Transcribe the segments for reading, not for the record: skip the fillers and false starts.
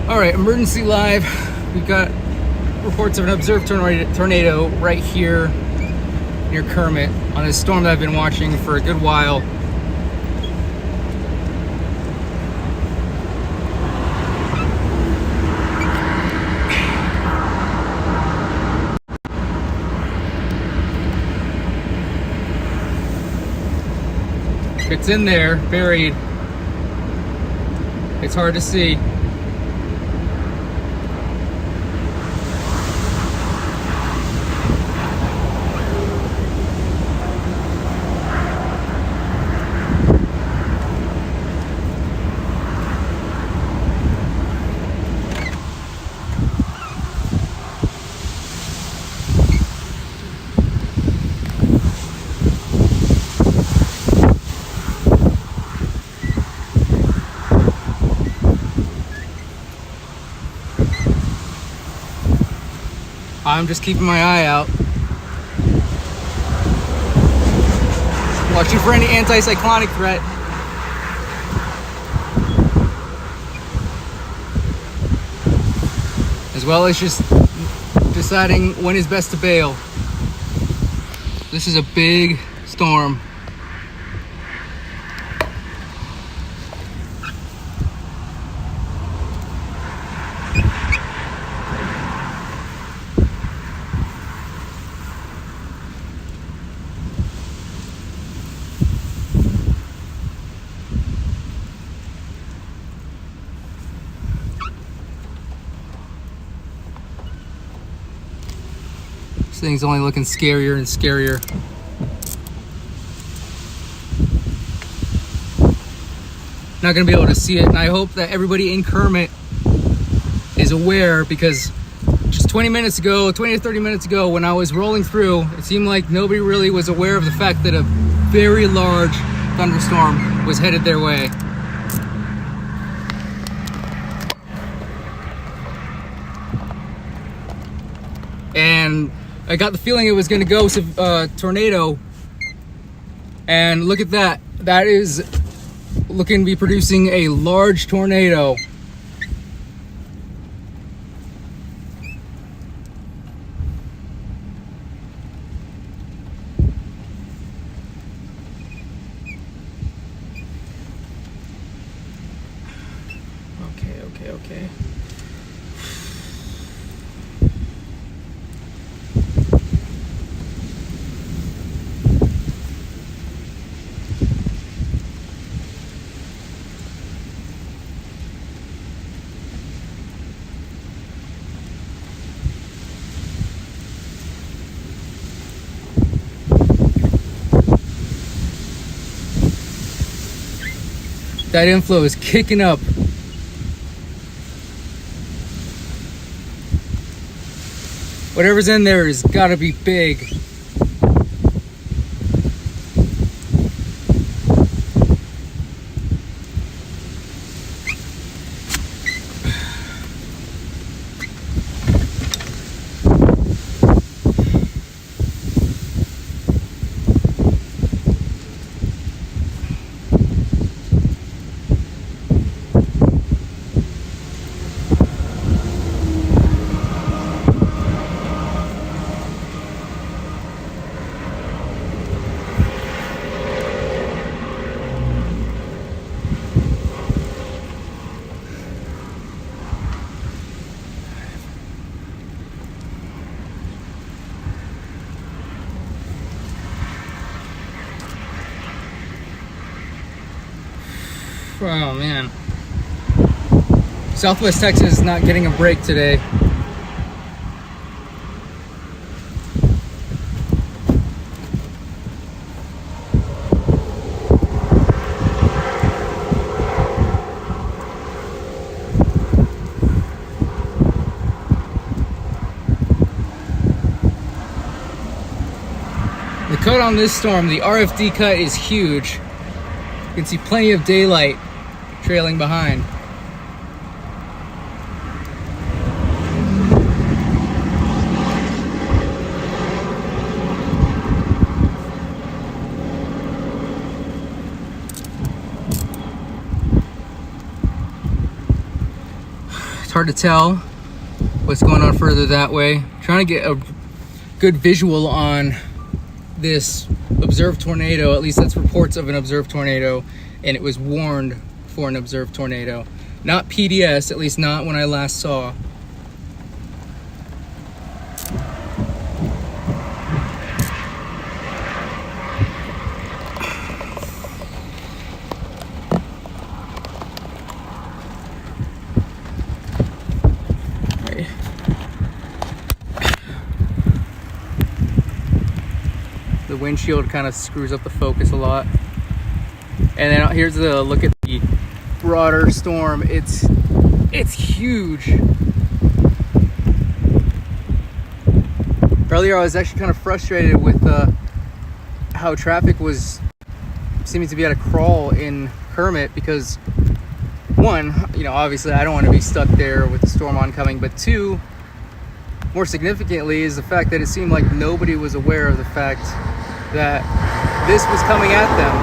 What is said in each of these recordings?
All right, emergency live. We've got reports of an observed tornado right here near Kermit on a storm that I've been watching for a good while. It's in there, buried. It's hard to see. I'm just keeping my eye out. Watching for any anticyclonic threat. As well as just deciding when is best to bail. This is a big storm. This thing's only looking scarier and scarier. Not gonna be able to see it, and I hope that everybody in Kermit is aware, because just 20 to 30 minutes ago, when I was rolling through, it seemed like nobody really was aware of the fact that a very large thunderstorm was headed their way. And I got the feeling it was going to go tornado, and look at that. That is looking to be producing a large tornado. Okay. That inflow is kicking up. Whatever's in there has got to be big. Oh man. Southwest Texas is not getting a break today. The cut on this storm, the RFD cut, is huge. You can see plenty of daylight trailing behind. It's hard to tell what's going on further that way. Trying to get a good visual on this observed tornado. At least that's reports of an observed tornado, and it was warned for an observed tornado. Not PDS, at least not when I last saw. The windshield kind of screws up the focus a lot. And then here's the look at the broader storm. It's huge. Earlier I was actually kind of frustrated with how traffic was seeming to be at a crawl in Kermit, because one, you know, obviously I don't want to be stuck there with the storm oncoming, but two, more significantly, is the fact that it seemed like nobody was aware of the fact that this was coming at them.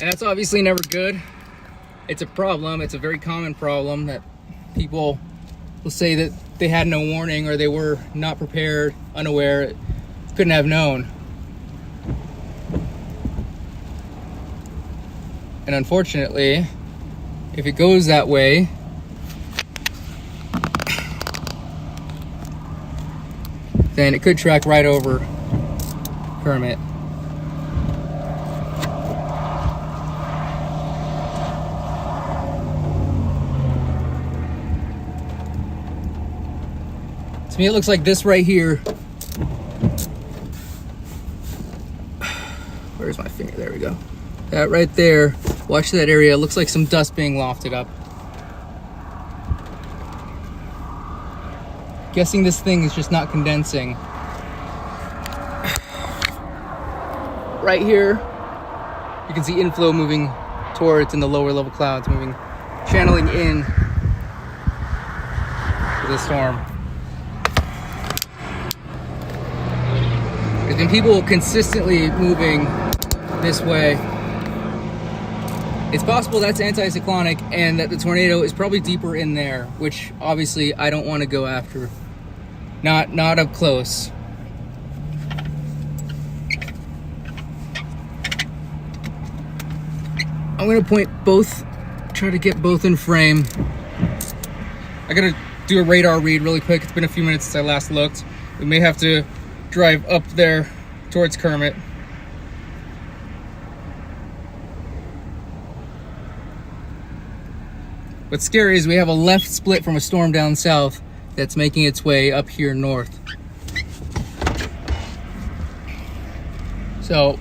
And that's obviously never good. It's a problem. It's a very common problem that people will say that they had no warning, or they were not prepared, unaware, couldn't have known. And unfortunately, if it goes that way, then it could track right over Kermit. To me, it looks like this right here. Where's my finger? There we go. That right there. Watch that area. It looks like some dust being lofted up. Guessing this thing is just not condensing. Right here, you can see inflow moving towards, in the lower level clouds, moving, channeling in to the storm. There's been people consistently moving this way. It's possible that's anticyclonic and that the tornado is probably deeper in there, which obviously I don't want to go after. Not up close. I'm gonna point both, try to get both in frame. I gotta do a radar read really quick. It's been a few minutes since I last looked. We may have to drive up there towards Kermit. What's scary is we have a left split from a storm down south that's making its way up here north. So,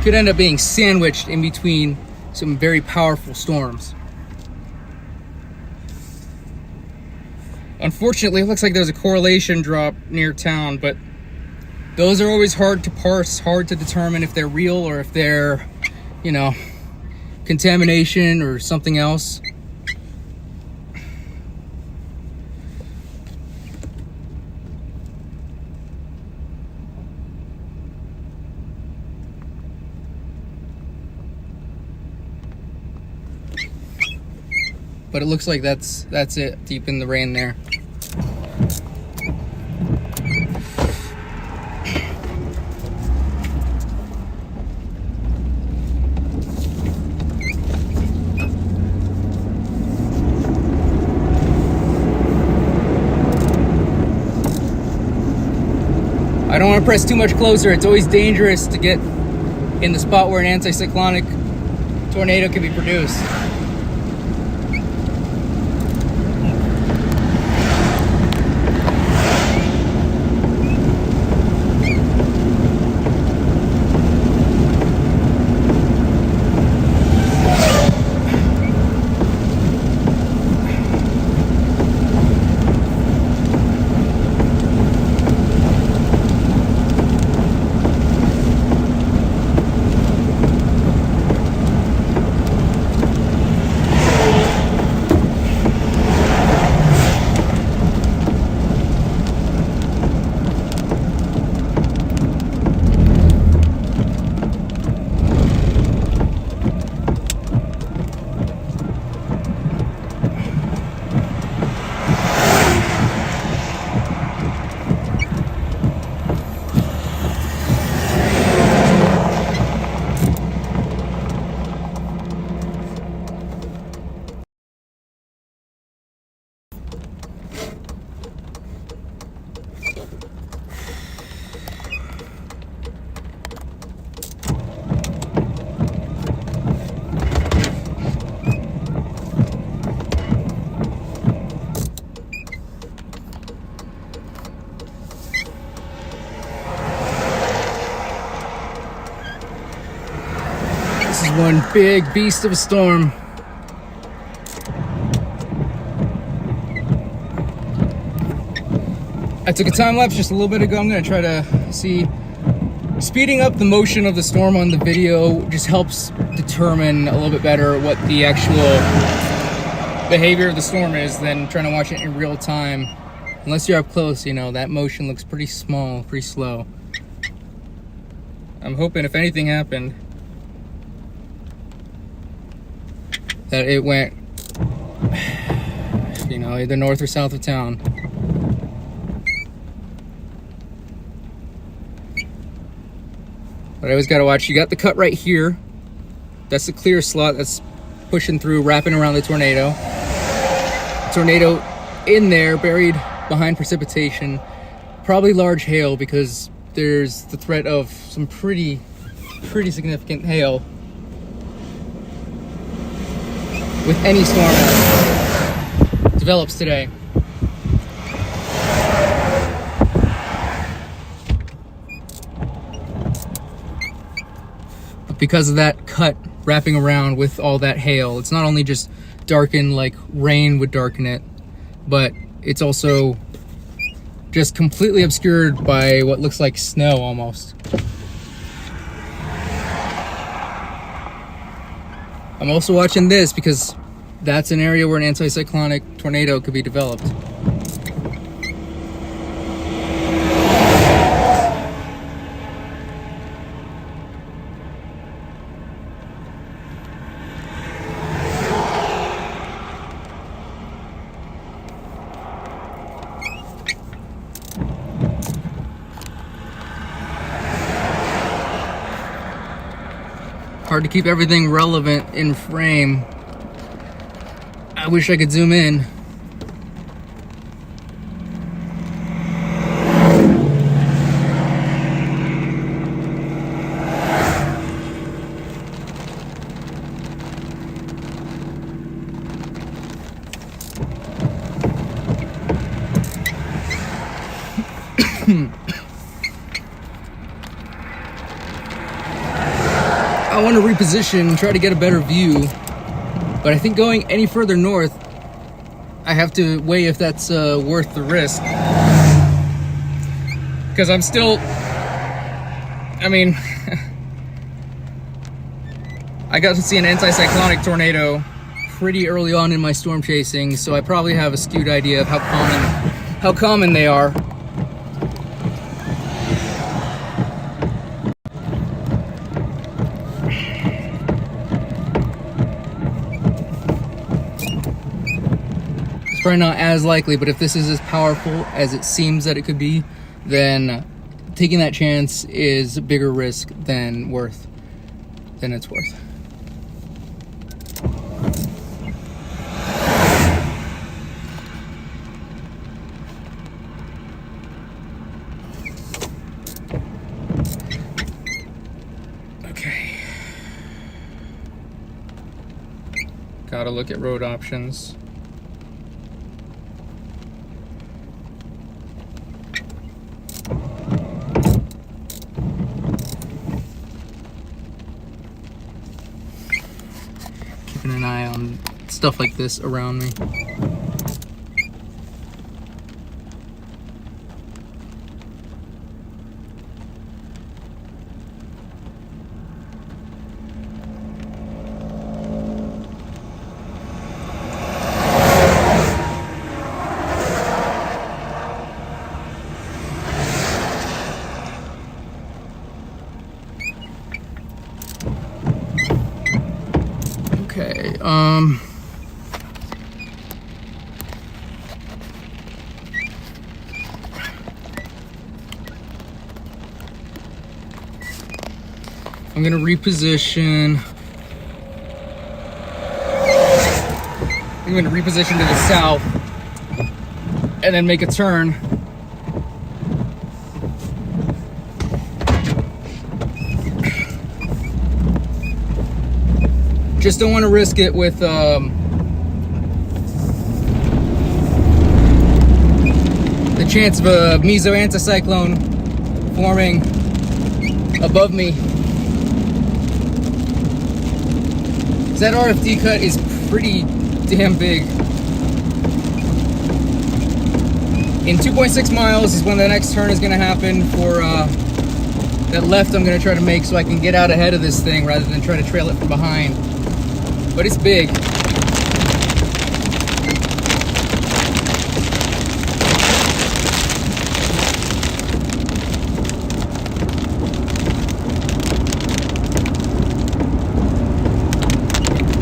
could end up being sandwiched in between some very powerful storms. Unfortunately, it looks like there's a correlation drop near town, but those are always hard to parse, hard to determine if they're real or if they're, you know, contamination or something else. But it looks like that's it, deep in the rain there. I don't want to press too much closer. It's always dangerous to get in the spot where an anticyclonic tornado can be produced. This is one big beast of a storm. I took a time lapse just a little bit ago. I'm gonna try to see. Speeding up the motion of the storm on the video just helps determine a little bit better what the actual behavior of the storm is than trying to watch it in real time. Unless you're up close, you know, that motion looks pretty small, pretty slow. I'm hoping if anything happened, that it went, you know, either north or south of town. But I always gotta watch. You got the cut right here. That's the clear slot that's pushing through, wrapping around the tornado. Tornado in there, buried behind precipitation. Probably large hail because there's the threat of some pretty significant hail with any storm that develops today. Because of that cut wrapping around with all that hail, it's not only just darkened like rain would darken it, but it's also just completely obscured by what looks like snow almost. I'm also watching this because that's an area where an anticyclonic tornado could be developed. Hard to keep everything relevant in frame. I wish I could zoom in. I want to reposition and try to get a better view, but I think going any further north, I have to weigh if that's worth the risk. Because I'm still, I mean, I got to see an anticyclonic tornado pretty early on in my storm chasing, so I probably have a skewed idea of how common they are. Probably not as likely, but if this is as powerful as it seems that it could be, then taking that chance is a bigger risk than it's worth. Okay. Gotta look at road options. An eye on stuff like this around me. Okay, I'm gonna reposition. I'm gonna reposition to the south and then make a turn. Just don't want to risk it with the chance of a meso anticyclone forming above me. That RFD cut is pretty damn big. In 2.6 miles is when the next turn is going to happen for that left I'm going to try to make so I can get out ahead of this thing rather than try to trail it from behind. But it's big.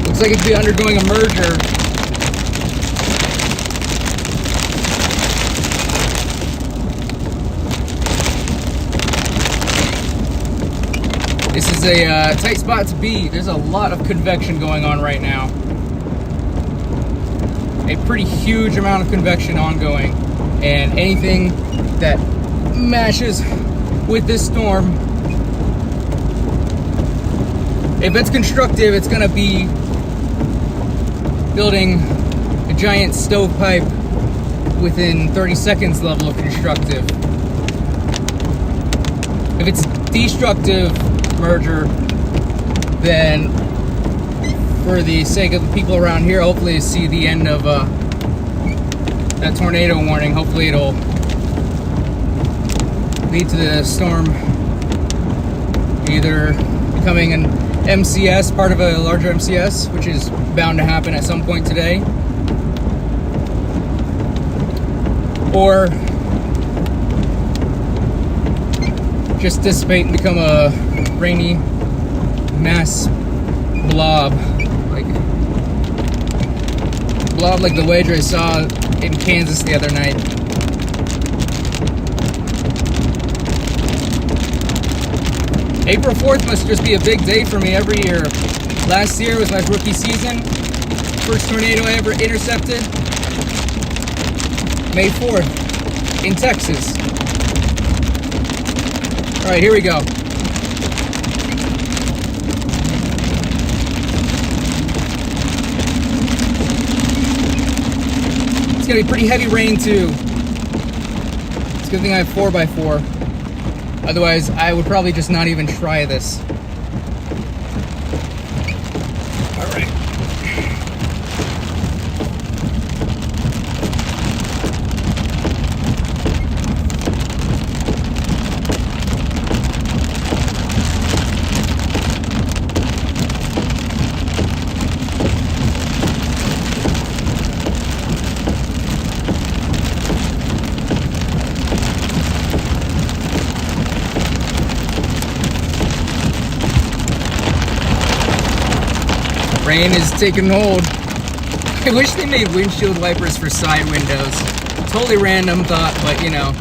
Looks like it could be undergoing a merger. This is a tight spot to be. There's a lot of convection going on right now. A pretty huge amount of convection ongoing. And anything that mashes with this storm, if it's constructive, it's gonna be building a giant stovepipe within 30 seconds level of constructive. If it's destructive merger, then for the sake of the people around here, hopefully see the end of that tornado warning. Hopefully it'll lead to the storm either becoming an MCS, part of a larger MCS, which is bound to happen at some point today, or just dissipate and become a rainy mass blob like the wager I saw in Kansas the other night. April 4th must just be a big day for me every year. Last year was my rookie season. First tornado I ever intercepted. May 4th in Texas. All right, here we go. It's gonna be pretty heavy rain too. It's a good thing I have 4x4. Otherwise, I would probably just not even try this. All right. Rain is taking hold. I wish they made windshield wipers for side windows. Totally random thought, but you know.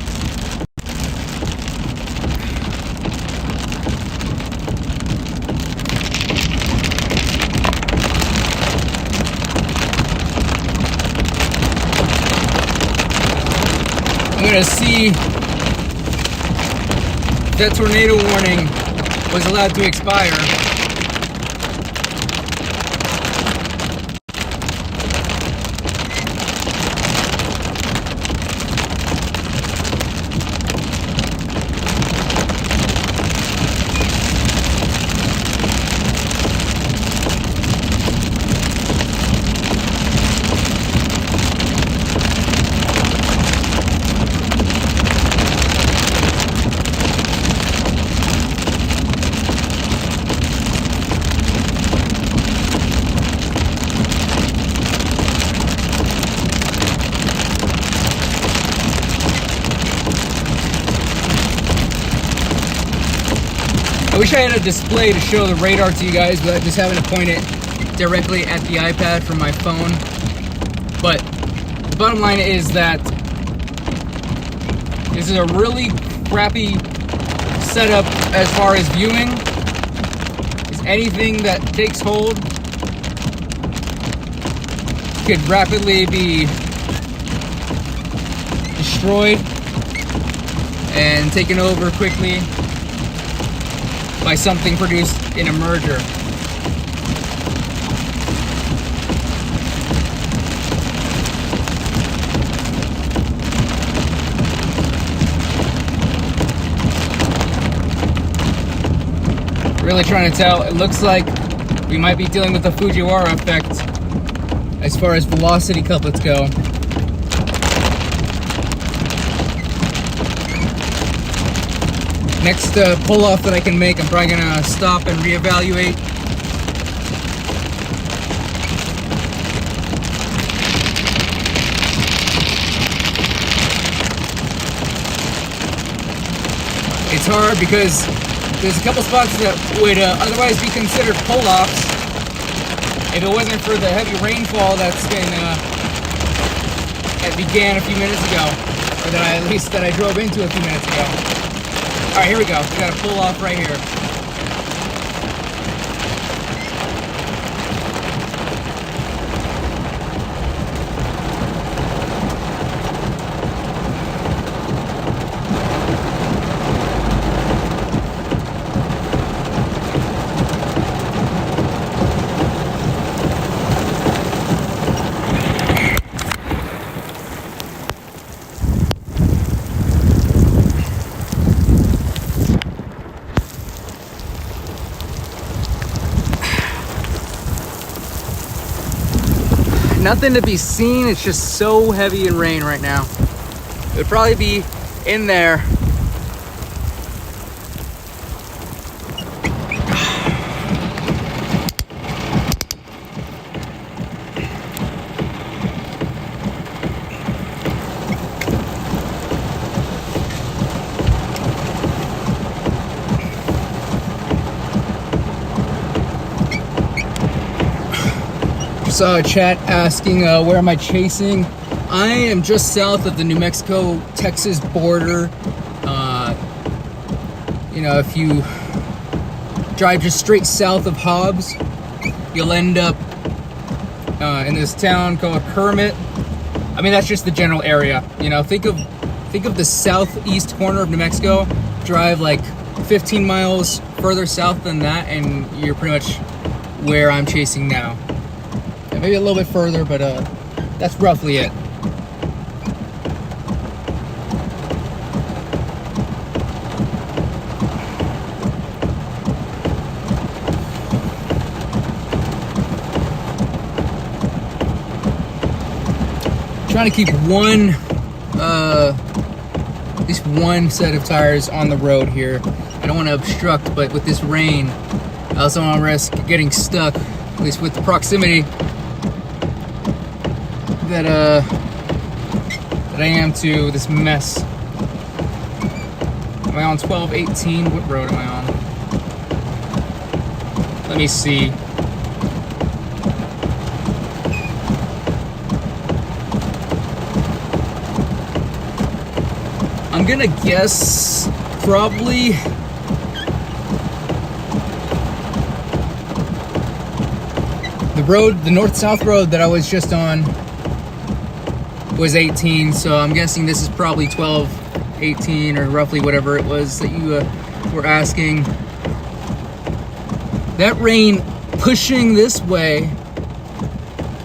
I'm gonna see if that tornado warning was allowed to expire. I wish I had a display to show the radar to you guys, but just having to point it directly at the iPad from my phone. But the bottom line is that this is a really crappy setup as far as viewing. Is anything that takes hold could rapidly be destroyed and taken over quickly by something produced in a merger. Really trying to tell. It looks like we might be dealing with the Fujiwara effect as far as velocity couplets go. Next pull-off that I can make, I'm probably gonna stop and reevaluate. It's hard because there's a couple spots that would otherwise be considered pull-offs if it wasn't for the heavy rainfall that began a few minutes ago, or that I drove into a few minutes ago. All right, here we go. We got a pull-off right here. Nothing to be seen. It's just so heavy in rain right now. It would probably be in there. Saw a chat asking where am I chasing. I am just south of the New Mexico-Texas border. You know, if you drive just straight south of Hobbs, you'll end up in this town called Kermit. I mean, that's just the general area. You know, think of the southeast corner of New Mexico. Drive like 15 miles further south than that, and you're pretty much where I'm chasing now. Maybe a little bit further, but that's roughly it. Trying to keep at least one set of tires on the road here. I don't want to obstruct, but with this rain, I also don't want to risk getting stuck, at least with the proximity that I am to this mess. Am I on 1218? What road am I on? Let me see. I'm gonna guess probably the north-south road that I was just on was 18, so I'm guessing this is probably 12, 18, or roughly whatever it was that you were asking. That rain pushing this way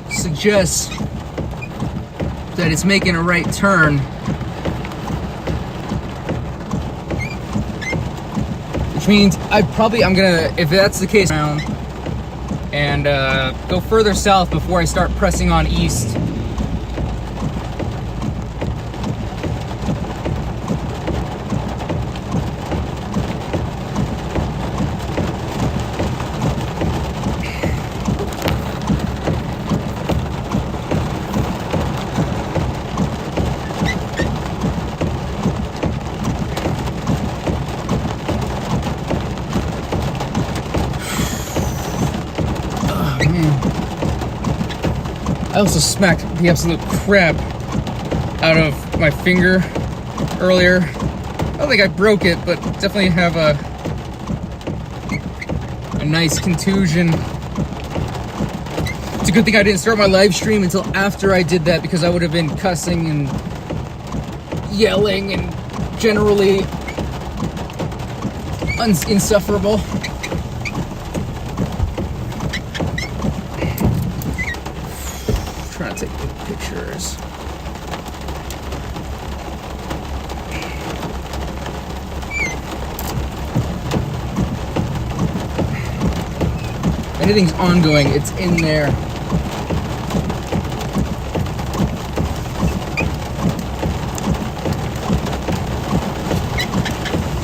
suggests that it's making a right turn, which means I'm gonna, if that's the case, around and go further south before I start pressing on east. I also smacked the absolute crap out of my finger earlier. I don't think I broke it, but definitely have a nice contusion. It's a good thing I didn't start my live stream until after I did that, because I would have been cussing and yelling and generally insufferable. Trying to take good pictures. anything's ongoing, it's in there.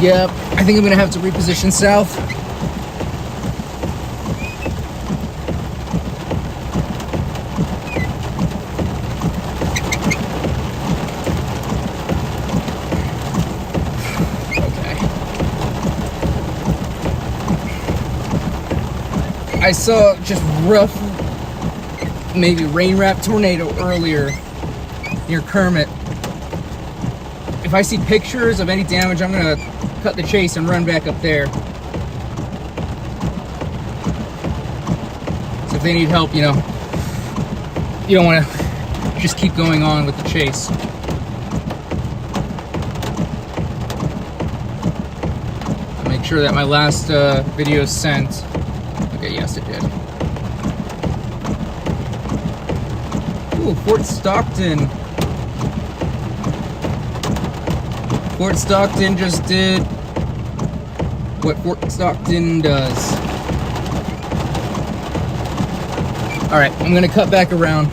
Yep, I think I'm gonna have to reposition south. I saw just rough, maybe rain wrap tornado earlier near Kermit. If I see pictures of any damage, I'm gonna cut the chase and run back up there. So if they need help, you know, you don't want to just keep going on with the chase. I'll make sure that my last video is sent. Okay, yes it did. Ooh, Fort Stockton. Fort Stockton just did what Fort Stockton does. Alright, I'm gonna cut back around.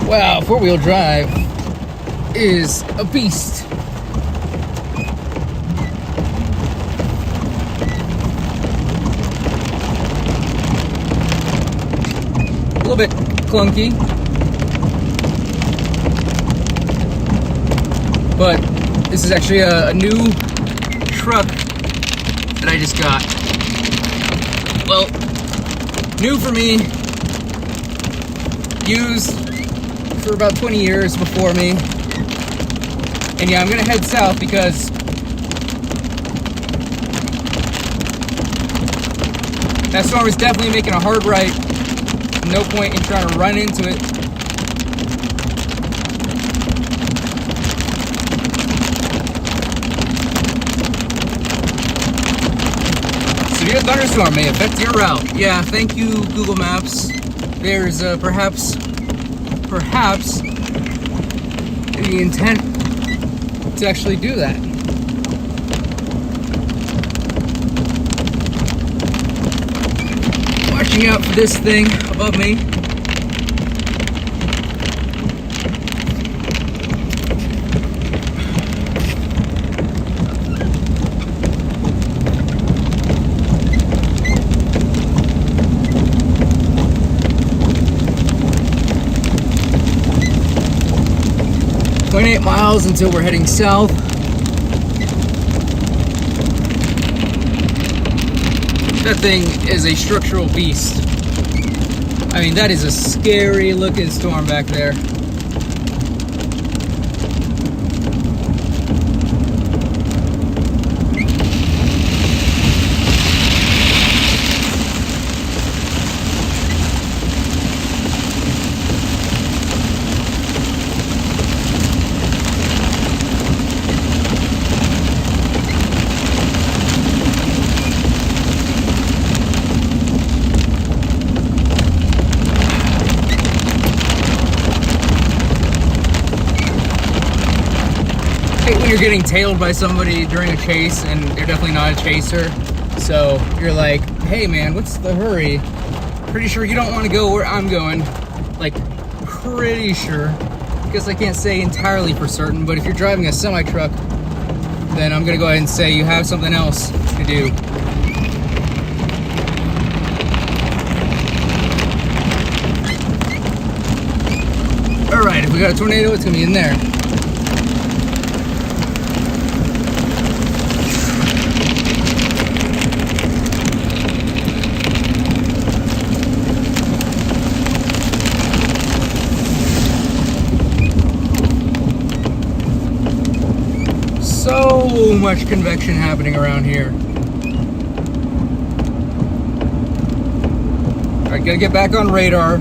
Wow, four-wheel drive is a beast. A little bit clunky, but this is actually a new truck that I just got. Well, new for me, used for about 20 years before me. And yeah, I'm gonna head south because that storm is definitely making a hard right. No point in trying to run into it. Severe thunderstorm may affect your route. Yeah, thank you, Google Maps. There's perhaps the intent to actually do that. Watching out for this thing above me. .8 miles until we're heading south. That thing is a structural beast. I mean, that is a scary looking storm back there. When you're getting tailed by somebody during a chase and they're definitely not a chaser, so you're like, hey man, what's the hurry? Pretty sure you don't want to go where I'm going. Like, pretty sure. Guess I can't say entirely for certain, but if you're driving a semi-truck, then I'm gonna go ahead and say you have something else to do. Alright, if we got a tornado, it's gonna be in there. So much convection happening around here. Alright, gotta get back on radar.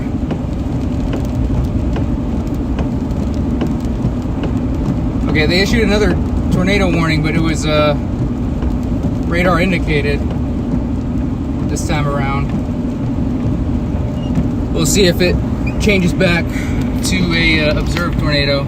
Okay, they issued another tornado warning, but it was radar indicated this time around. We'll see if it changes back to a observed tornado.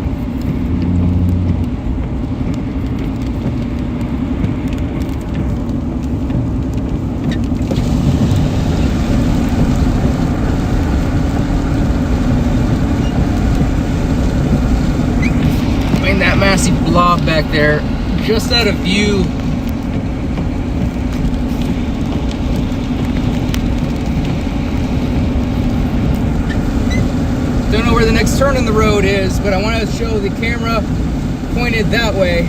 back there, just out of view. Don't know where the next turn in the road is, but I want to show the camera pointed that way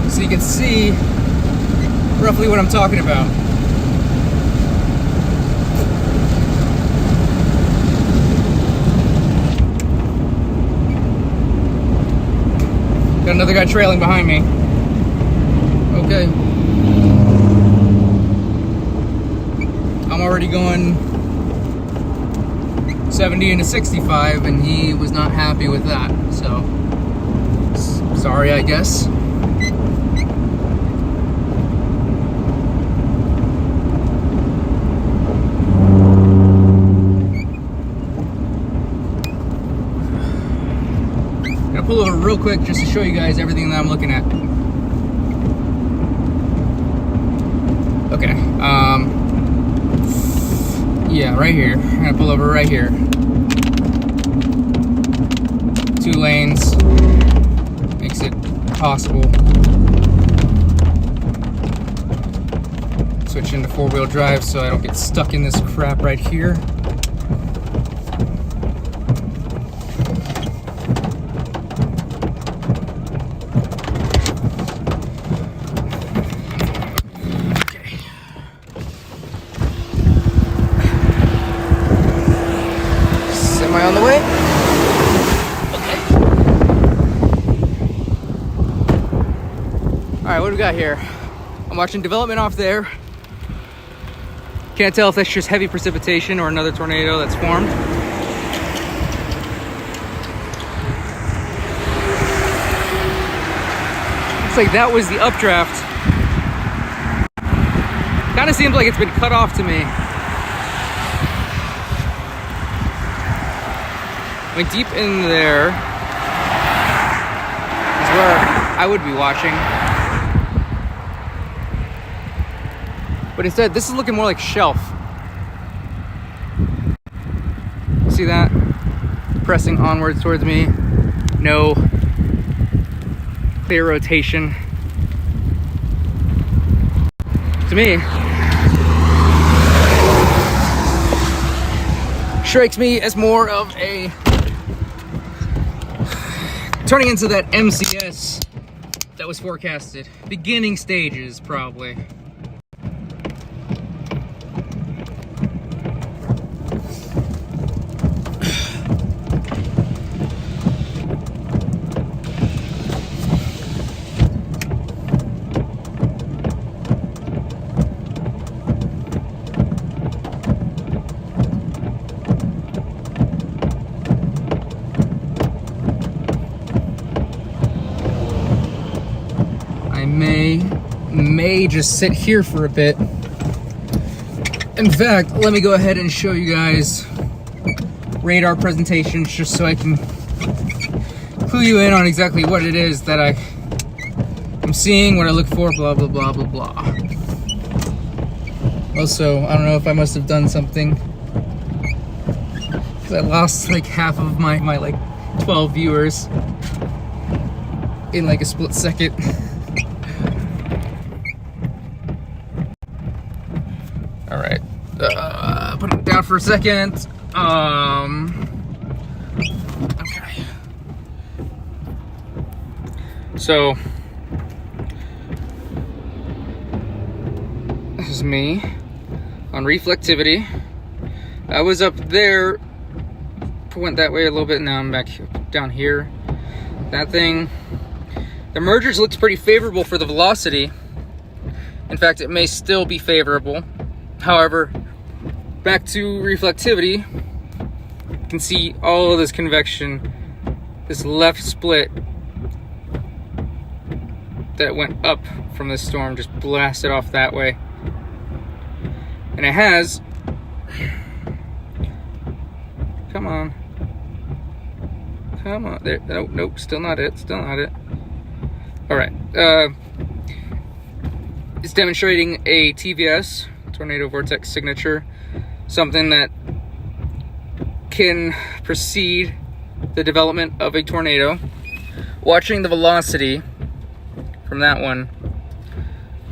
so you can see roughly what I'm talking about. Got another guy trailing behind me. Okay. I'm already going 70 into 65, and he was not happy with that, so sorry, I guess. Gonna pull over real quick just to show you guys everything that I'm looking at. Okay, yeah, right here. I'm gonna pull over right here. 2 lanes makes it possible. Switch into 4-wheel drive so I don't get stuck in this crap right here. On the way. Okay. Alright, what do we got here? I'm watching development off there. Can't tell if that's just heavy precipitation or another tornado that's formed. Looks like that was the updraft. Kind of seems like it's been cut off to me. I mean, deep in there is where I would be watching. But instead, this is looking more like shelf. See that? Pressing onwards towards me. No clear rotation. To me, strikes me as more of a turning into that MCS that was forecasted. Beginning stages, probably. May just sit here for a bit. In fact, let me go ahead and show you guys radar presentations just so I can clue you in on exactly what it is that I'm seeing, what I look for, blah, blah, blah, blah, blah. Also, I don't know if I must have done something, because I lost like half of my like 12 viewers in like a split second. All right, put it down for a second. Okay. So, this is me on reflectivity. I was up there, went that way a little bit, now I'm back down here. That thing, the mergers looks pretty favorable for the velocity. In fact, it may still be favorable. However, back to reflectivity, you can see all of this convection, this left split that went up from this storm just blasted off that way. And it has, come on, there, nope, still not it. All right, it's demonstrating a TVS, tornado vortex signature, something that can precede the development of a tornado, watching the velocity from that one.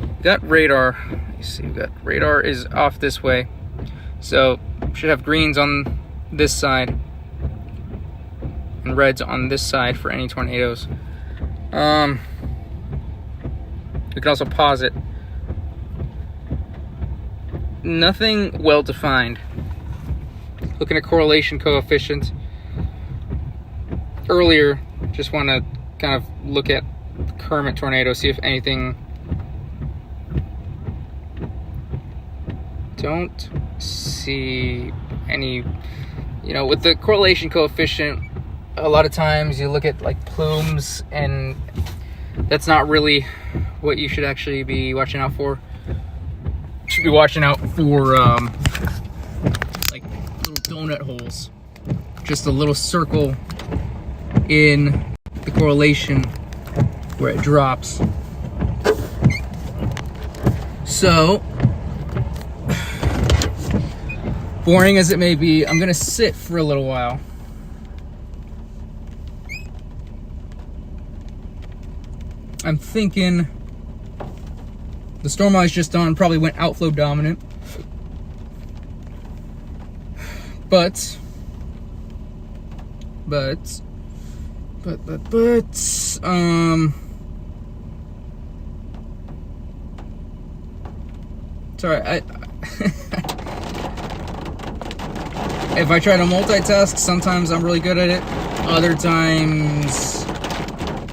We got radar. You see, we got radar is off this way, so should have greens on this side and reds on this side for any tornadoes. We can also pause it. Nothing well defined. Looking at correlation coefficient earlier, just want to kind of look at the Kermit tornado, see if anything. Don't see any, with the correlation coefficient, a lot of times you look at like plumes, and that's not really what you should actually be watching out for. You should be watching out for like little donut holes, just a little circle in the correlation where it drops. So, boring as it may be, I'm gonna sit for a little while. I'm thinking the storm I was just on probably went outflow dominant, but sorry, if I try to multitask, sometimes I'm really good at it. Other times,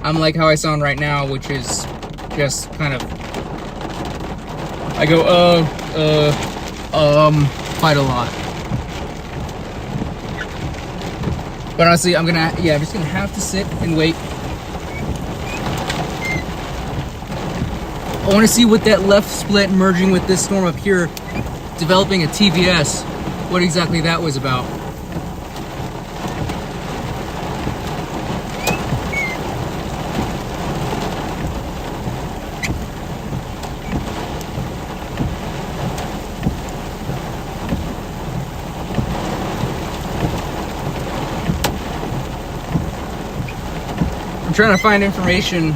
I'm like how I sound right now, which is just kind of, I go, quite a lot. But honestly, I'm just gonna have to sit and wait. I want to see what that left split merging with this storm up here, developing a TVS, what exactly that was about. I'm trying to find information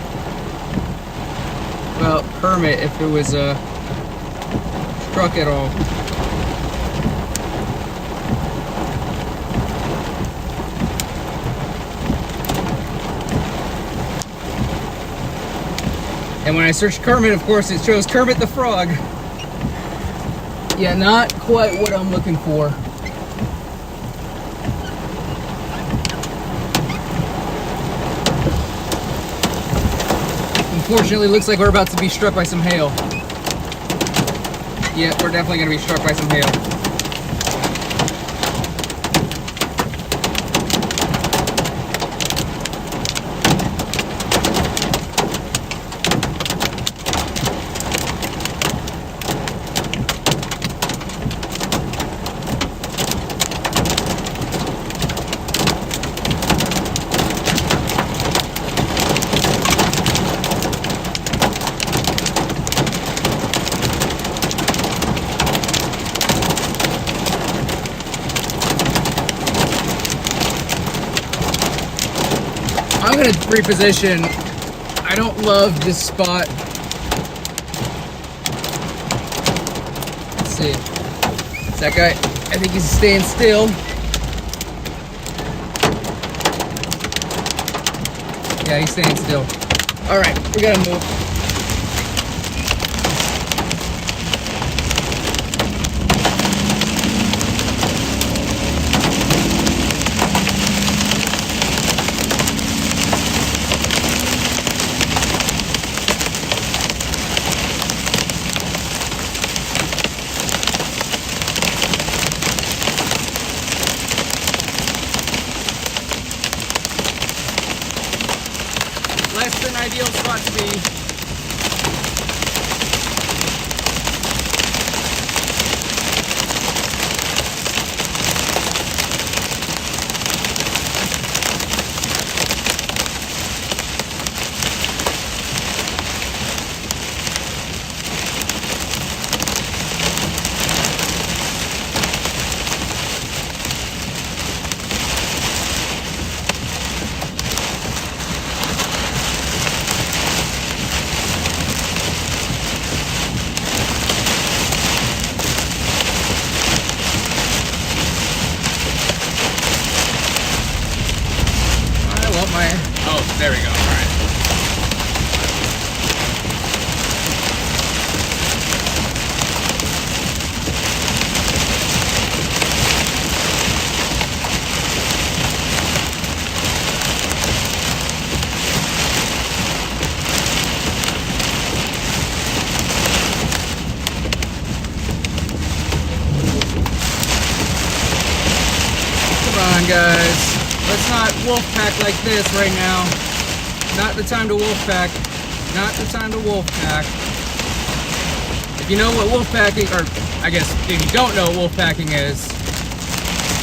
about Kermit, if it was struck at all. And when I searched Kermit, of course, it shows Kermit the Frog. Yeah, not quite what I'm looking for. Unfortunately, looks like we're about to be struck by some hail. Yeah, we're definitely going to be struck by some hail. I'm gonna reposition. I don't love this spot. Let's see. It's that guy. I think he's staying still. Yeah, he's staying still. All right, we gotta move. Less than ideal spot to be. let's not wolf pack like this right now. Not the time to wolf pack. Not the time to wolf pack. If you know what wolf packing, or I guess if you don't know what wolf packing is,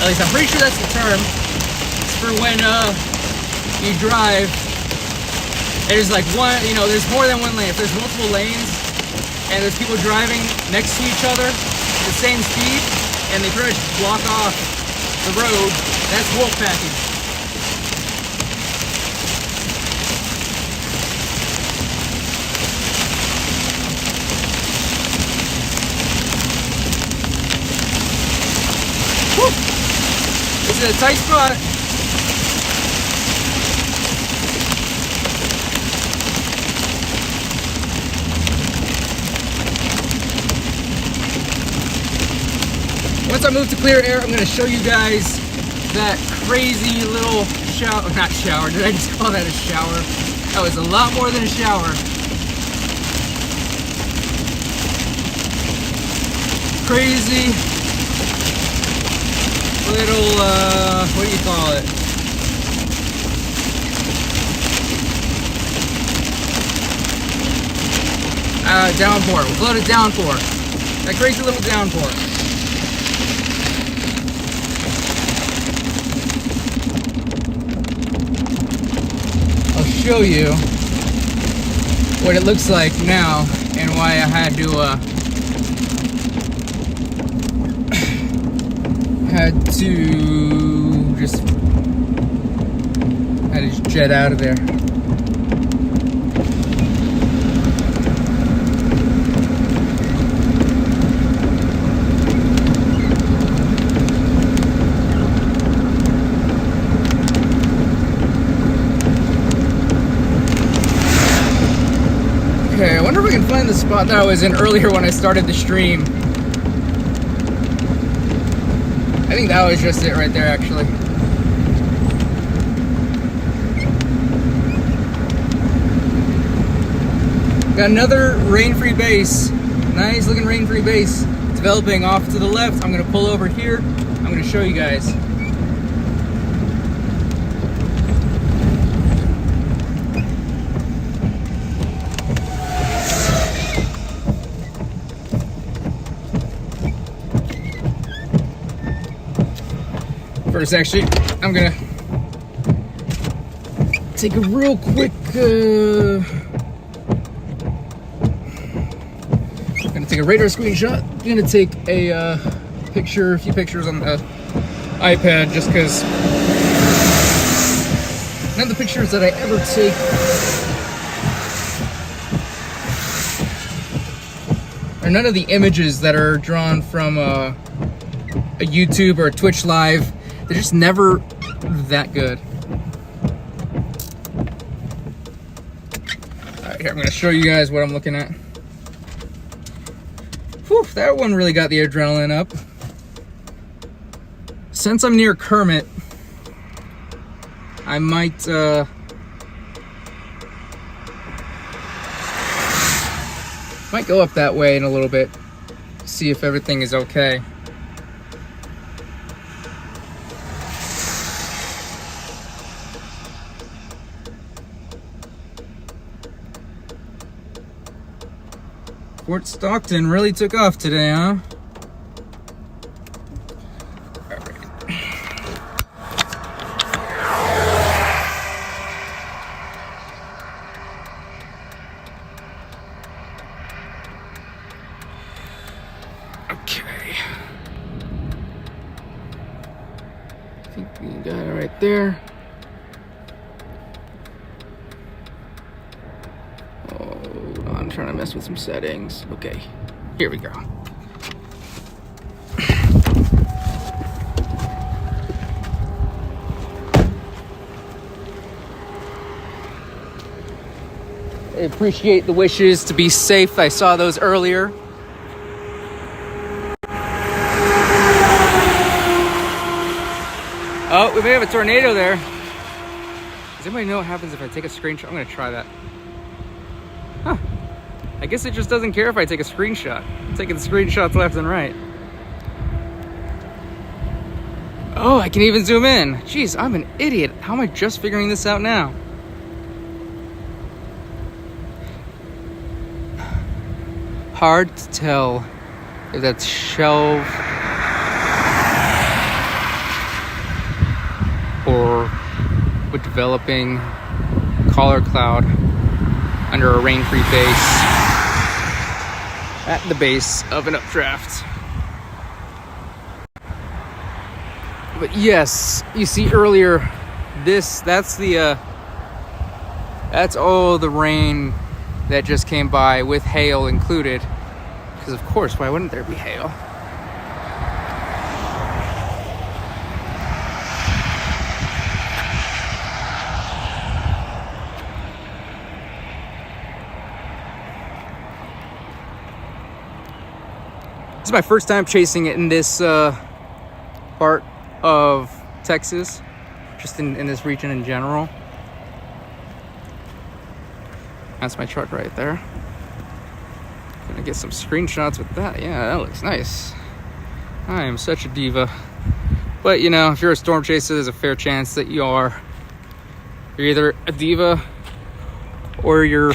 at least I'm pretty sure that's the term. It's for when you drive. There's like one, you know, there's more than one lane. If there's multiple lanes and there's people driving next to each other at the same speed and they pretty much block off the road, that's wolf packing. Woo! This is a tight spot. Once I move to clear air, I'm going to show you guys that crazy little shower. Not shower, did I just call that a shower? That was a lot more than a shower. Crazy little, what do you call it? Downpour. We'll call it a downpour. That crazy little downpour. Show you what it looks like now and why I had to just jet out of there. Okay, I wonder if I can find the spot that I was in earlier when I started the stream. I think that was just it right there, actually. Got another rain-free base. Nice looking rain-free base developing off to the left. I'm gonna pull over here. I'm gonna show you guys. First, actually, I'm gonna take a real quick, gonna take a radar screenshot. I'm gonna take a picture, a few pictures on the iPad, just because none of the pictures that I ever take or none of the images that are drawn from a YouTube or a Twitch live, they're just never that good. Alright, here I'm going to show you guys what I'm looking at. Whew, that one really got the adrenaline up. Since I'm near Kermit, I might go up that way in a little bit, see if everything is okay. Fort Stockton really took off today, huh? Okay. I think we got it right there. I'm trying to mess with some settings. Okay, here we go. I appreciate the wishes to be safe. I saw those earlier. Oh, we may have a tornado there. Does anybody know what happens if I take a screenshot? I'm gonna try that. Huh. I guess it just doesn't care if I take a screenshot. I'm taking screenshots left and right. Oh, I can even zoom in. Jeez, I'm an idiot. How am I just figuring this out now? Hard to tell if that's shelve or with developing collar cloud under a rain-free base at the base of an updraft. But yes, you see earlier, that's all the rain that just came by with hail included. Because of course, why wouldn't there be hail? This is my first time chasing it in this part of Texas, just in this region in general. That's my truck right there. Gonna get some screenshots with that. Yeah, that looks nice. I am such a diva. But you know, if you're a storm chaser, there's a fair chance that you're either a diva or you're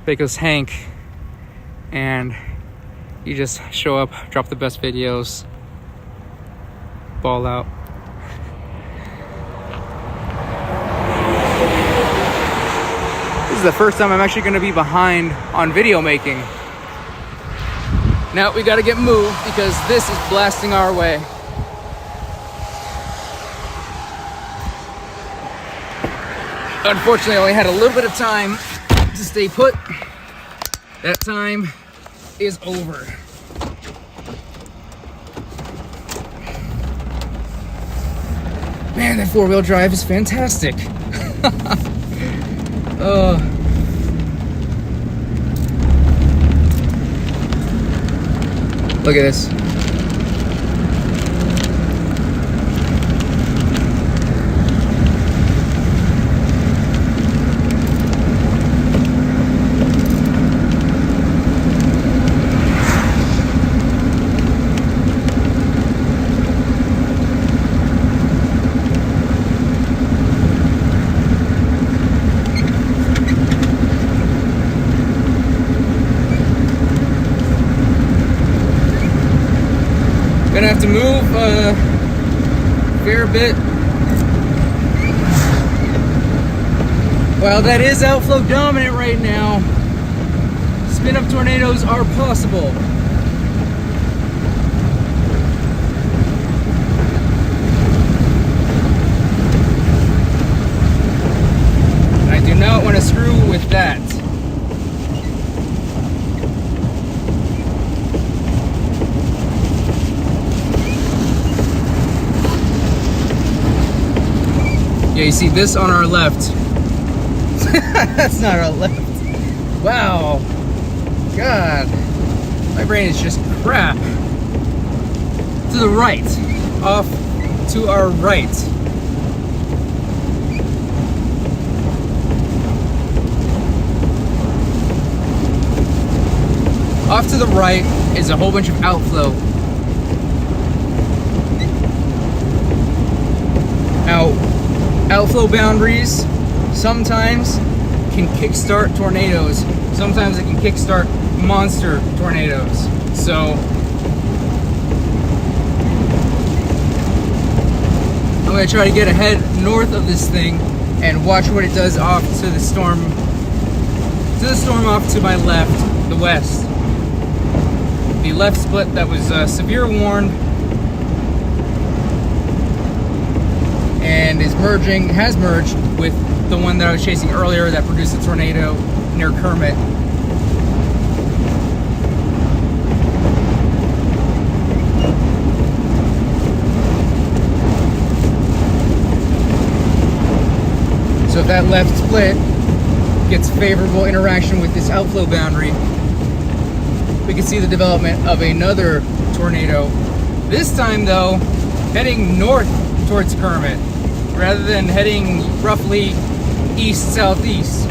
Pecos Hank and you just show up, drop the best videos, ball out. This is the first time I'm actually going to be behind on video making. Now we got to get moved because this is blasting our way. Unfortunately, I only had a little bit of time to stay put. That time is over. Man, that four-wheel drive is fantastic. Look at this. Gonna have to move a fair bit. Well, that is outflow dominant right now. Spin-up tornadoes are possible. I do not want to screw with that. Yeah, you see this on our left. That's not our left. Wow. God. My brain is just crap. To the right. Off to our right. Off to the right is a whole bunch of outflow. Outflow boundaries sometimes can kickstart tornadoes. Sometimes it can kickstart monster tornadoes. So I'm gonna try to get ahead north of this thing and watch what it does off to the storm. To the storm off to my left, the west. The left split that was severe warned and has merged with the one that I was chasing earlier that produced a tornado near Kermit. So if that left split gets favorable interaction with this outflow boundary, we can see the development of another tornado. This time though, heading north towards Kermit, rather than heading roughly east-southeast.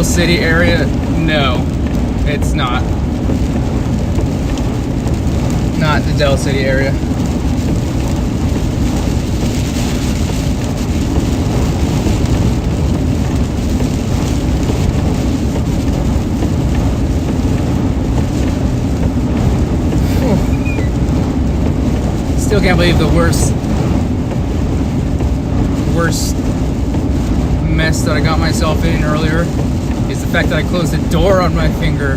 City area? No, it's not. Not the Del City area. Still can't believe the worst mess that I got myself in earlier is the fact that I closed the door on my finger,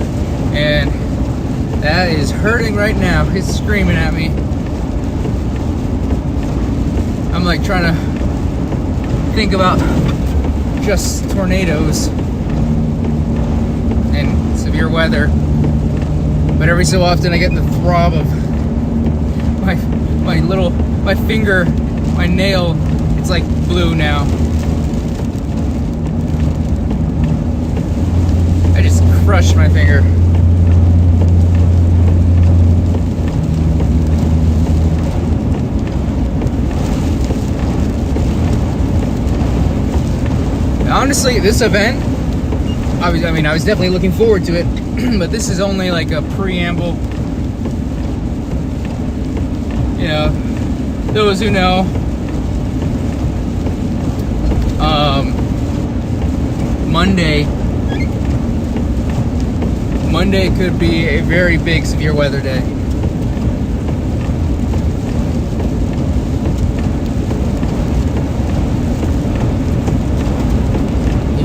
and that is hurting right now. It's screaming at me. I'm like trying to think about just tornadoes and severe weather, but every so often I get the throb of my finger, my nail. It's like blue now. I just crushed my finger. Honestly, this event, I was definitely looking forward to it, but this is only like a preamble. You know, those who know, Monday could be a very big severe weather day.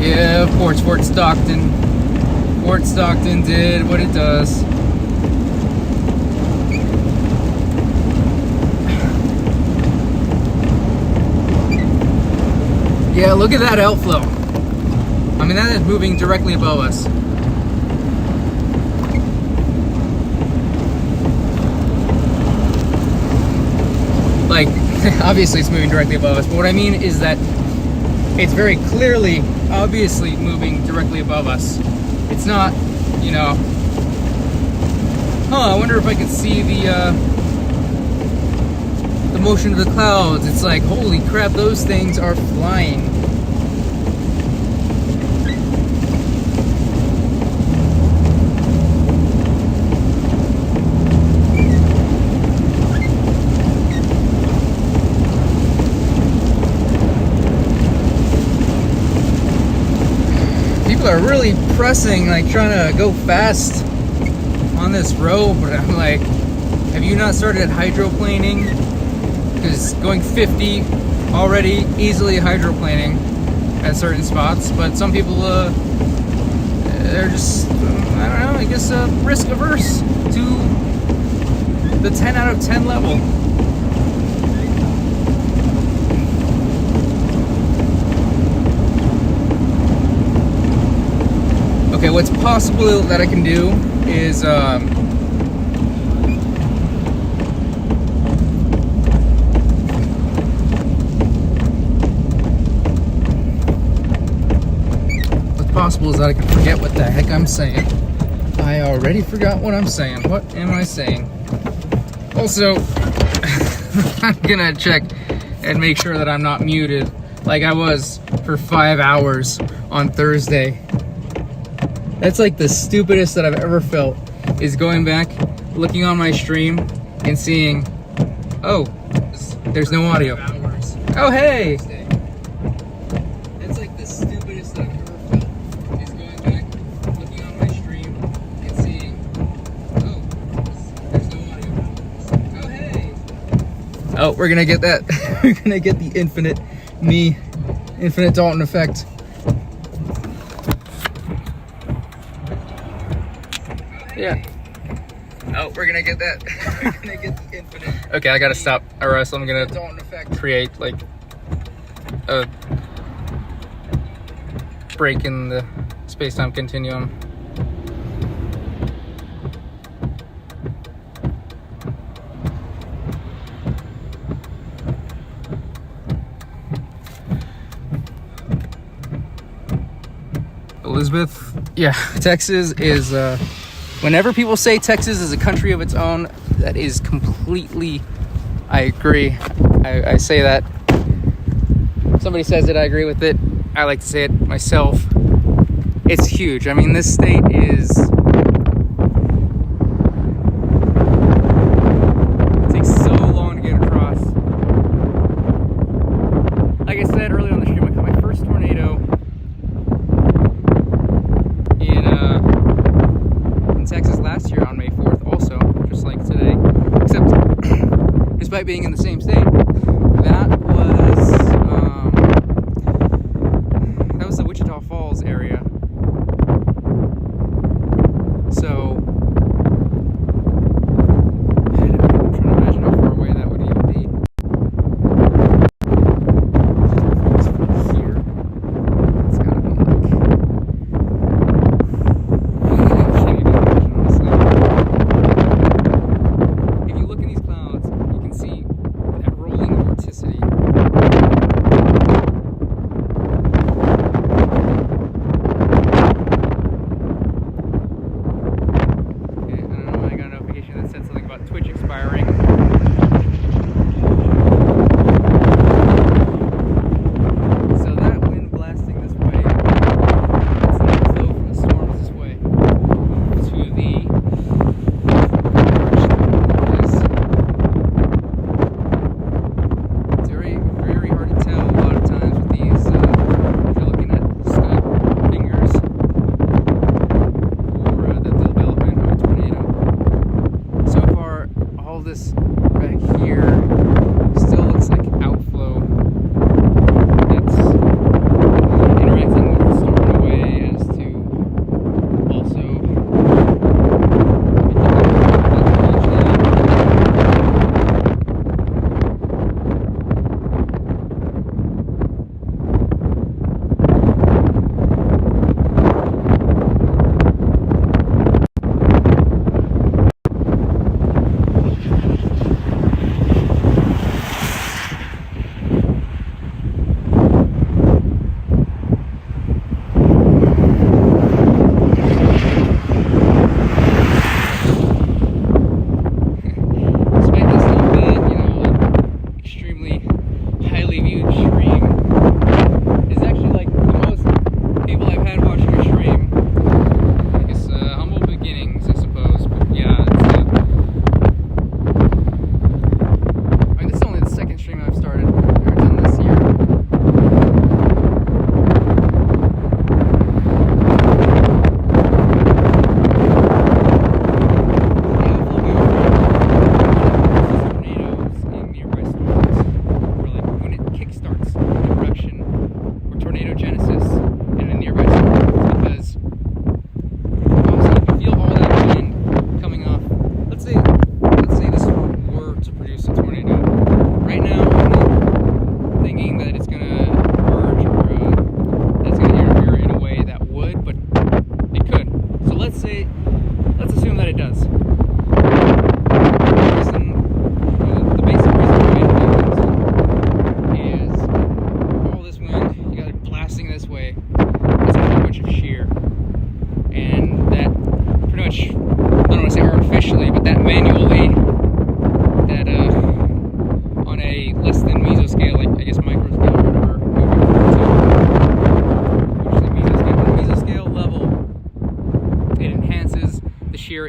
Yeah, of course, Fort Stockton did what it does. Yeah, look at that outflow. I mean, that is moving directly above us. Like, obviously it's moving directly above us, but what I mean is that it's very clearly, obviously moving directly above us. It's not, you know, I wonder if I could see the motion of the clouds. It's like, holy crap, those things are flying. People are really pressing, like trying to go fast on this road, but I'm like, have you not started hydroplaning? Because going 50 already easily hydroplaning at certain spots, but some people they're just, I don't know, I guess risk averse to the 10 out of 10 level. Okay, what's possible that I can do is possible is that I can forget what the heck I'm saying. I already forgot what I'm saying. What am I saying? Also, I'm gonna check and make sure that I'm not muted like I was for 5 hours on Thursday. That's like the stupidest that I've ever felt, is going back, looking on my stream and seeing, oh, there's no audio. Oh, hey! Oh, we're gonna get that. We're gonna get the infinite Dalton effect. Yeah. Oh, we're gonna get that. We're gonna get the infinite. Okay, I gotta stop, or else I'm gonna create like a break in the space-time continuum. Elizabeth, yeah, Texas is, whenever people say Texas is a country of its own, that is completely, I agree. I say that. Somebody says it, I agree with it. I like to say it myself. It's huge. I mean, this state is... It takes so long to get across. Like I said earlier on the stream, I caught my first tornado in Texas last year on May 4th also, just like today. Except, despite being in the same state, that was the Wichita Falls area. So, I'm trying to imagine how far away that would even be. It's from here. It's gotta be like... I can't even imagine, honestly. If you look in these clouds, you can see that rolling vorticity. That said something about Twitch expiring. So that wind blasting this way, it's not flow from the storms this way to the it's very, very hard to tell a lot of times with these, if you're looking at Skype fingers or the development of a tornado. So far, all this right here still looks like outflow. It's interacting with the storm in a way as to also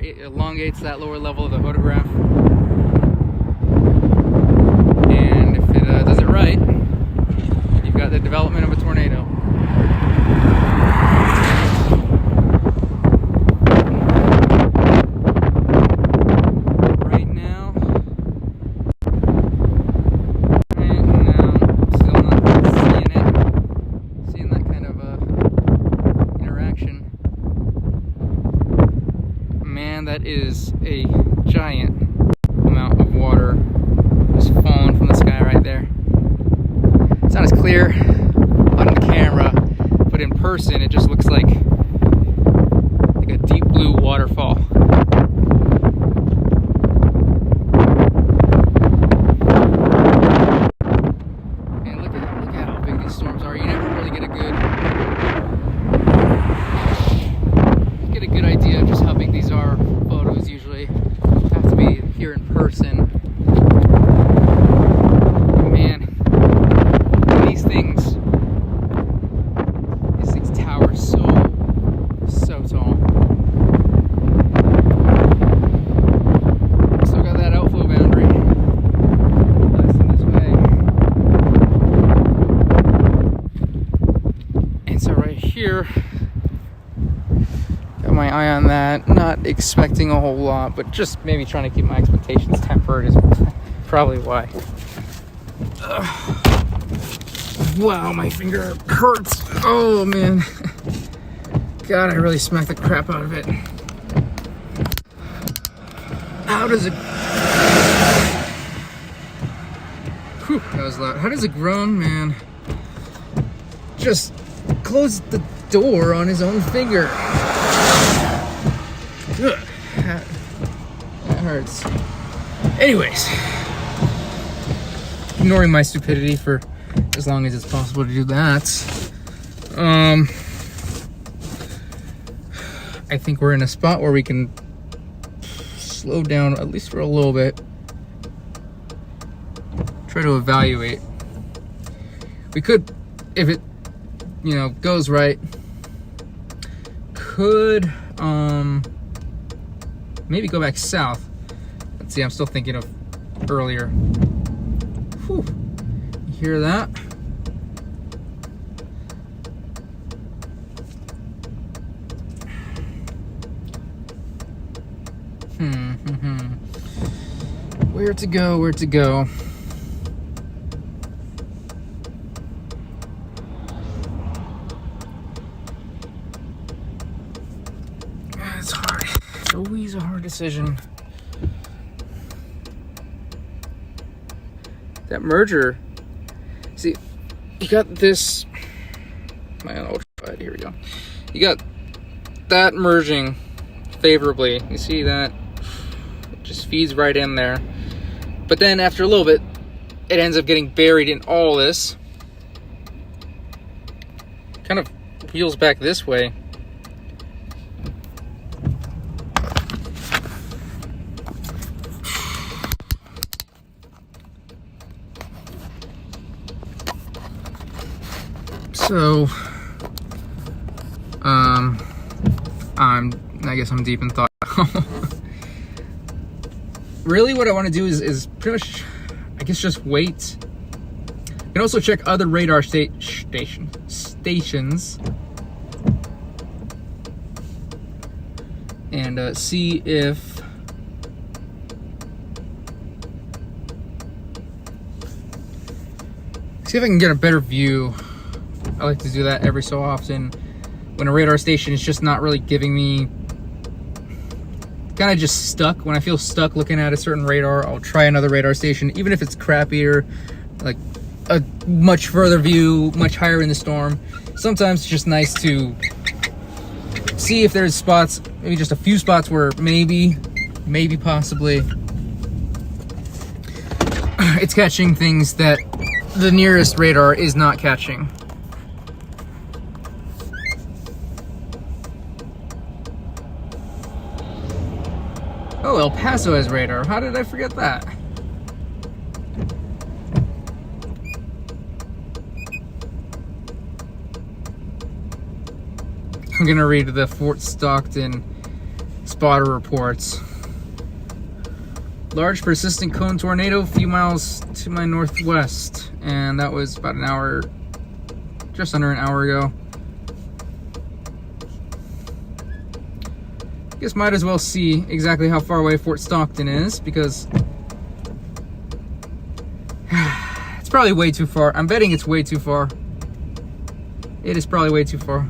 it elongates that lower level of the photograph. And if it does it right, you've got the development of a tornado. Right now, still not seeing that kind of interaction. Man, that is a giant amount of water just falling from the sky right there. It's not as clear on the camera, but in person it just looks like a deep blue waterfall. And look at how big these storms are. You never really get a good idea of just how big these are. Photos usually have to be here in person. But man, these things tower so here. Got my eye on that. Not expecting a whole lot, but just maybe trying to keep my expectations tempered is probably why. Wow, my finger hurts. Oh, man. God, I really smacked the crap out of it. How does it... Whew, that was loud. How does a grown man just close the door on his own finger? Ugh, that hurts. Anyways, ignoring my stupidity for as long as it's possible to do that. I think we're in a spot where we can slow down at least for a little bit. Try to evaluate. We could, if it, goes right, could maybe go back south. Let's see, I'm still thinking of earlier. Whew. You hear that? Where to go, where to go? It's hard. It's always a hard decision. That merger. See, you got this. My ultralight. Here we go. You got that merging favorably. You see that? It just feeds right in there. But then after a little bit, it ends up getting buried in all this. Kind of wheels back this way. So, I guess I'm deep in thought. Really, what I want to do is pretty much, I guess, just wait. You can also check other radar stations and see if I can get a better view. I like to do that every so often when a radar station is just not really giving me, kind of just stuck. When I feel stuck looking at a certain radar, I'll try another radar station, even if it's crappier, like a much further view, much higher in the storm. Sometimes it's just nice to see if there's spots, maybe just a few spots where maybe possibly it's catching things that the nearest radar is not catching. Oh, El Paso has radar. How did I forget that? I'm gonna read the Fort Stockton spotter reports. Large persistent cone tornado a few miles to my northwest. And that was about an hour, just under an hour ago. I guess might as well see exactly how far away Fort Stockton is, because it's probably way too far. I'm betting it's way too far. It is probably way too far.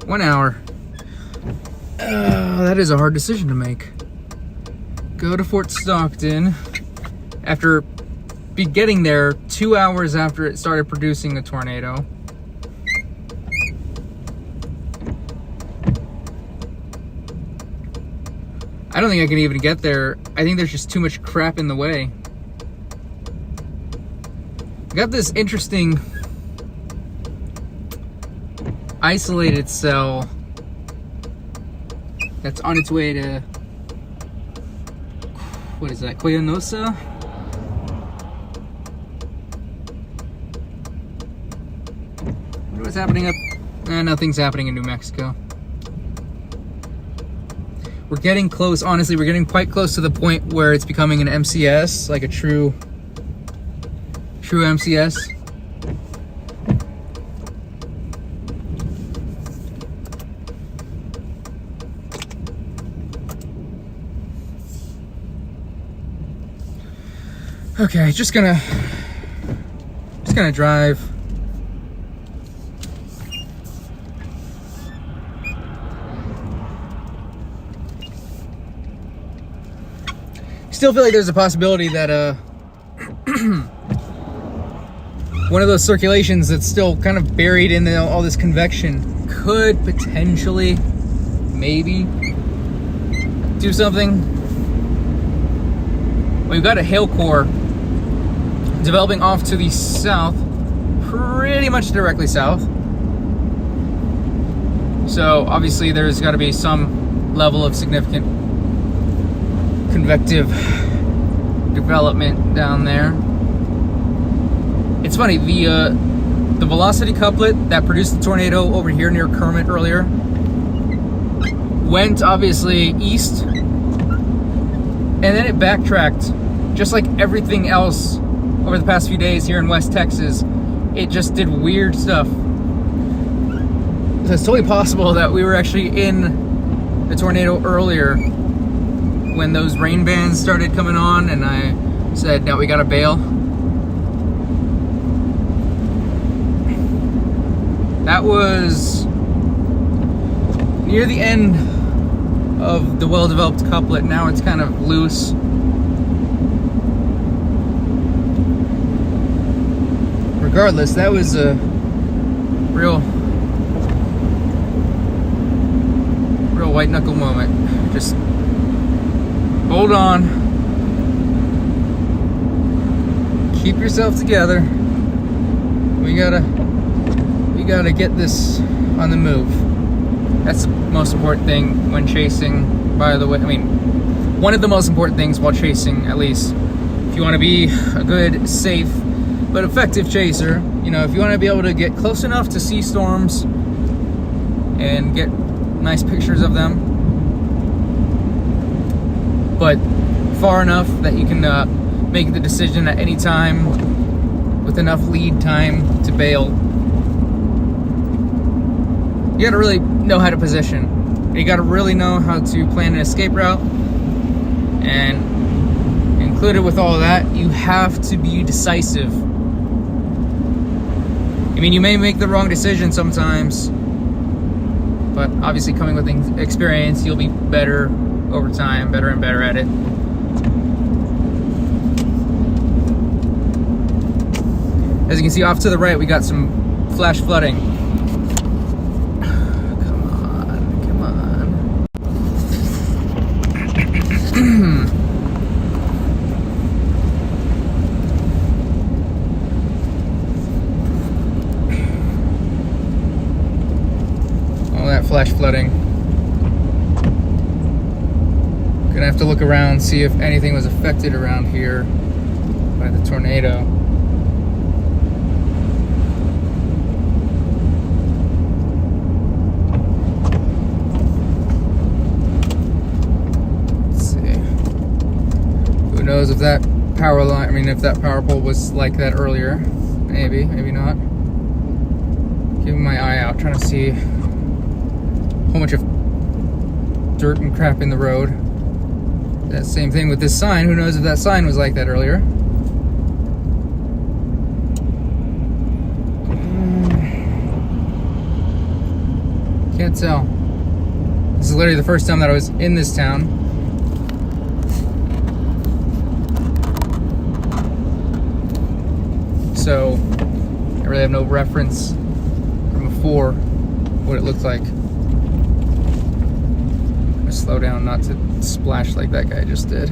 1 hour. That is a hard decision to make. Go to Fort Stockton after getting there 2 hours after it started producing a tornado. I don't think I can even get there. I think there's just too much crap in the way. I got this interesting isolated cell that's on its way to, what is that, Coyanosa? What's happening up? Nothing's happening in New Mexico. We're getting close, honestly, we're getting quite close to the point where it's becoming an MCS, like a true MCS. Okay, just gonna drive. Still feel like there's a possibility that one of those circulations that's still kind of buried in all this convection could potentially, maybe, do something. We've got a hail core developing off to the south, pretty much directly south. So obviously there's got to be some level of significant convective development down there. It's funny, the velocity couplet that produced the tornado over here near Kermit earlier went obviously east, and then it backtracked, just like everything else over the past few days here in West Texas. It just did weird stuff. So it's totally possible that we were actually in the tornado earlier when those rain bands started coming on, and I said, no, we gotta bail. That was near the end of the well-developed couplet. Now it's kind of loose. Regardless, that was a real white knuckle moment. Just hold on. Keep yourself together. We gotta get this on the move. That's the most important thing when chasing, by the way. I mean, one of the most important things while chasing, at least. If you want to be a good, safe, but effective chaser, you know, if you want to be able to get close enough to see storms and get nice pictures of them, but far enough that you can make the decision at any time with enough lead time to bail. You gotta really know how to position. You gotta really know how to plan an escape route. And included with all of that, you have to be decisive. I mean, you may make the wrong decision sometimes, but obviously coming with experience, you'll be better over time, better and better at it. As you can see off to the right, we got some flash flooding. Flash flooding. Gonna have to look around, see if anything was affected around here by the tornado. Let's see. Who knows if that power line, if that power pole was like that earlier. Maybe, maybe not. Keeping my eye out, trying to see. Whole bunch of dirt and crap in the road. That same thing with this sign. Who knows if that sign was like that earlier? Can't tell. This is literally the first time that I was in this town. So I really have no reference from before what it looked like. Slow down not to splash like that guy just did.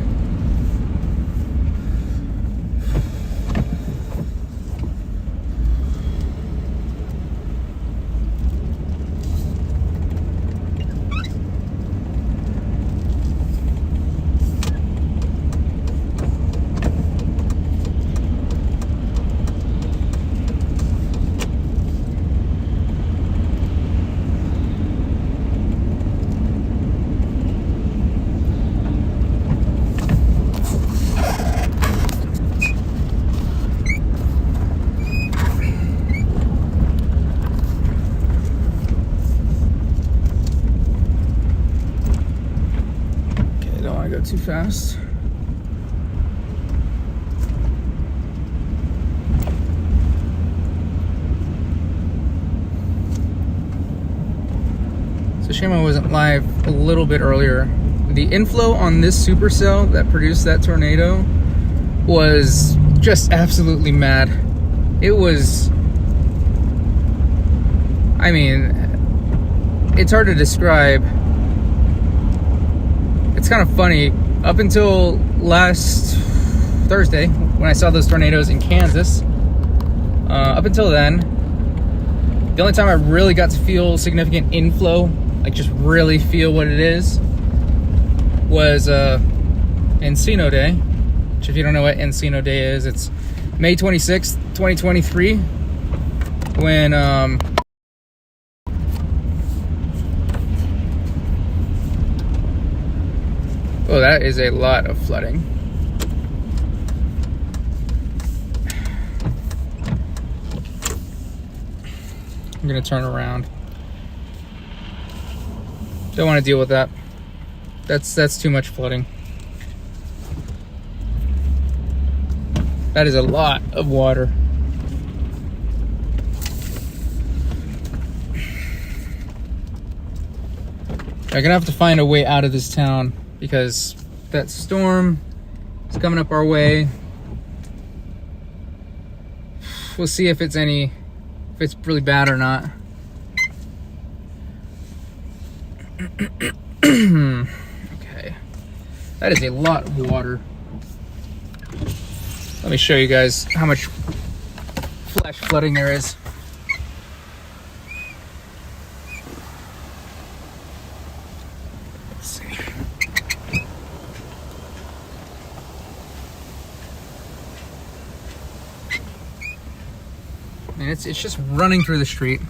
Too fast. shame I wasn't live a little bit earlier. The inflow on this supercell that produced that tornado was just absolutely mad. It was, I mean, it's hard to describe. It's kind of funny. Up until last Thursday, when I saw those tornadoes in Kansas, up until then, the only time I really got to feel significant inflow, like just really feel what it is, was Encino Day. Which, if you don't know what Encino Day is, it's May 26th, 2023, when oh, that is a lot of flooding. I'm gonna turn around. Don't want to deal with that. That's too much flooding. That is a lot of water. I'm gonna have to find a way out of this town because that storm is coming up our way. We'll see if it's really bad or not. Okay. That is a lot of water. Let me show you guys how much flash flooding there is. Let's see. And it's just running through the street.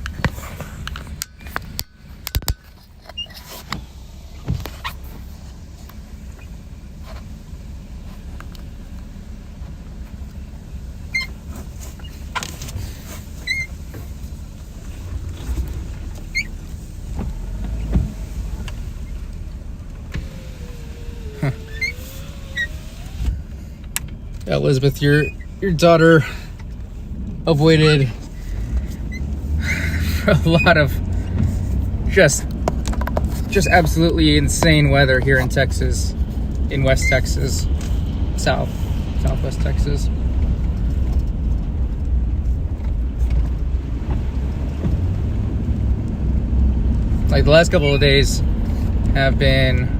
Elizabeth, your daughter avoided a lot of just absolutely insane weather here in Texas, in West Texas, Southwest Texas. Like the last couple of days have been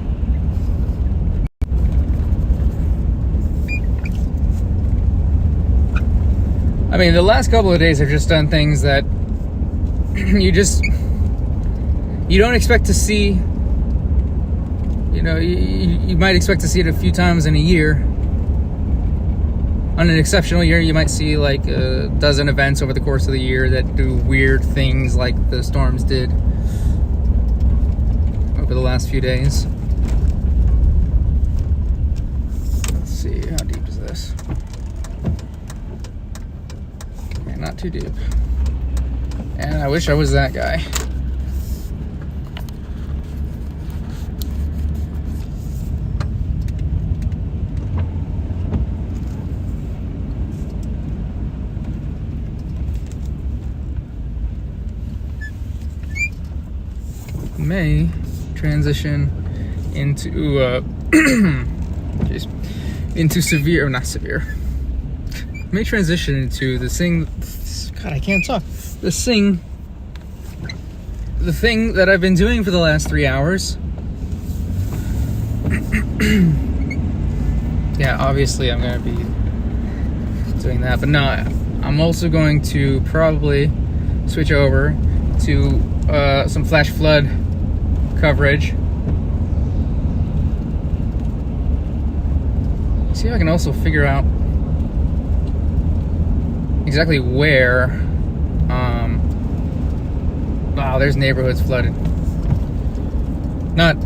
the last couple of days have just done things that you don't expect to see. You know, you might expect to see it a few times in a year. On an exceptional year, you might see like a dozen events over the course of the year that do weird things like the storms did over the last few days. Let's see, how deep is this? Not too deep. And I wish I was that guy. May transition into into severe, or not severe. May transition into the thing. God, I can't talk. The thing that I've been doing for the last 3 hours. Yeah, obviously I'm going to be doing that, but no, I'm also going to probably switch over to some flash flood coverage. See if I can also figure out exactly where. Wow, there's neighborhoods flooded. Not,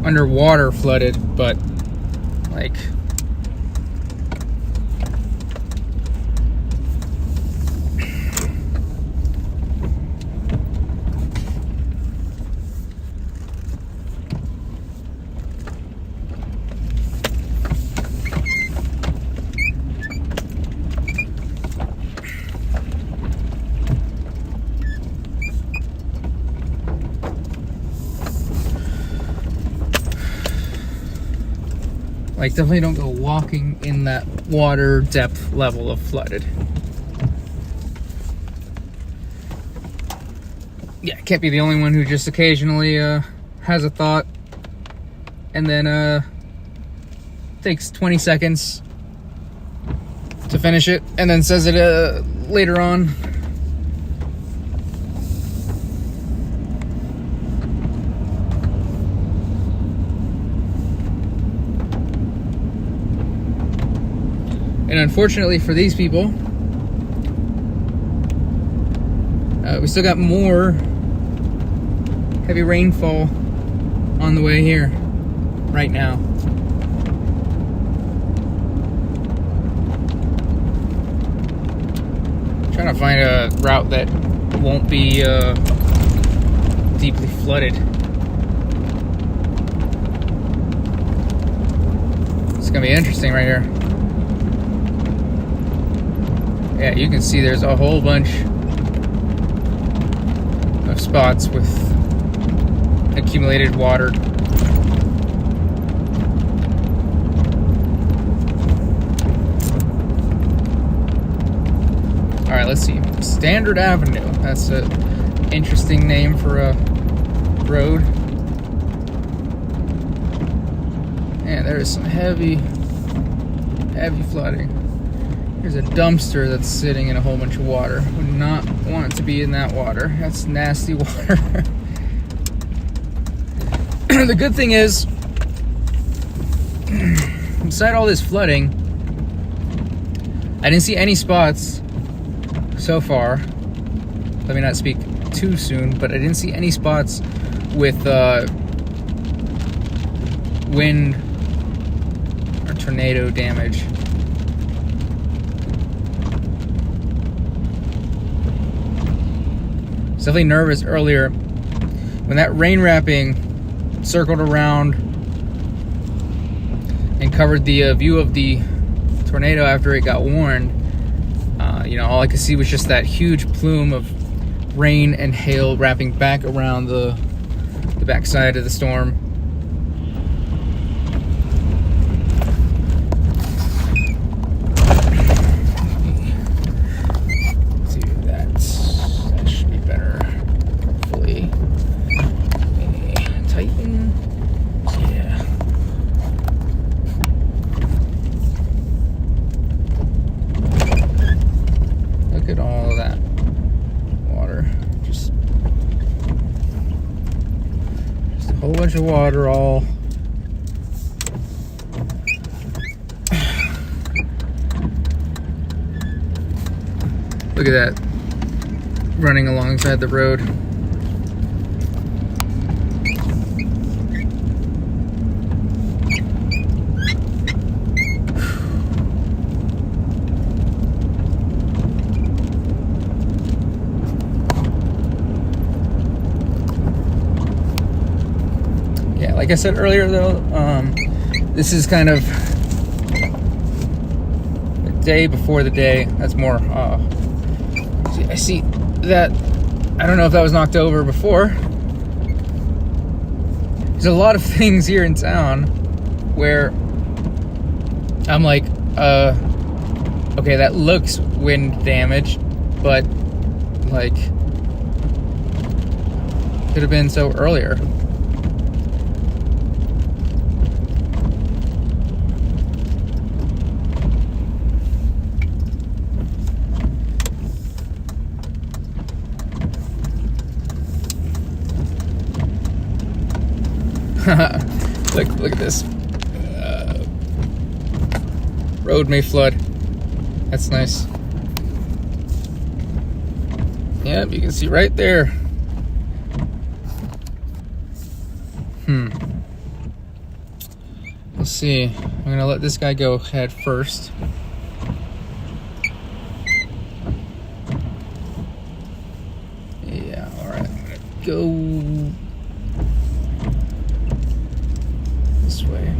underwater flooded, but like like, definitely don't go walking in that water depth level of flooded. Yeah, I can't be the only one who just occasionally has a thought and then takes 20 seconds to finish it and then says it later on. And unfortunately for these people, we still got more heavy rainfall on the way here right now. Trying to find a route that won't be deeply flooded. It's gonna be interesting right here. Yeah, you can see there's a whole bunch of spots with accumulated water. All right, let's see. Standard Avenue. That's an interesting name for a road. Man, there is some heavy flooding. There's a dumpster that's sitting in a whole bunch of water. Would not want to be in that water. That's nasty water. The good thing is, beside all this flooding, I didn't see any spots so far. Let me not speak too soon, but I didn't see any spots with wind or tornado damage. I was definitely nervous earlier when that rain wrapping circled around and covered the view of the tornado after it got warned. All I could see was just that huge plume of rain and hail wrapping back around the backside of the storm. Look at all of that water. Just a whole bunch of water all. Look at that running alongside the road. Like I said earlier, though, this is kind of the day before the day. That's more. I see that. I don't know if that was knocked over before. There's a lot of things here in town where I'm like, okay, that looks wind damaged, but like, could have been so earlier. Look at this. Road may flood. That's nice. Yep, you can see right there. Let's see. I'm gonna let this guy go head first. Yeah, alright. I'm gonna go this way.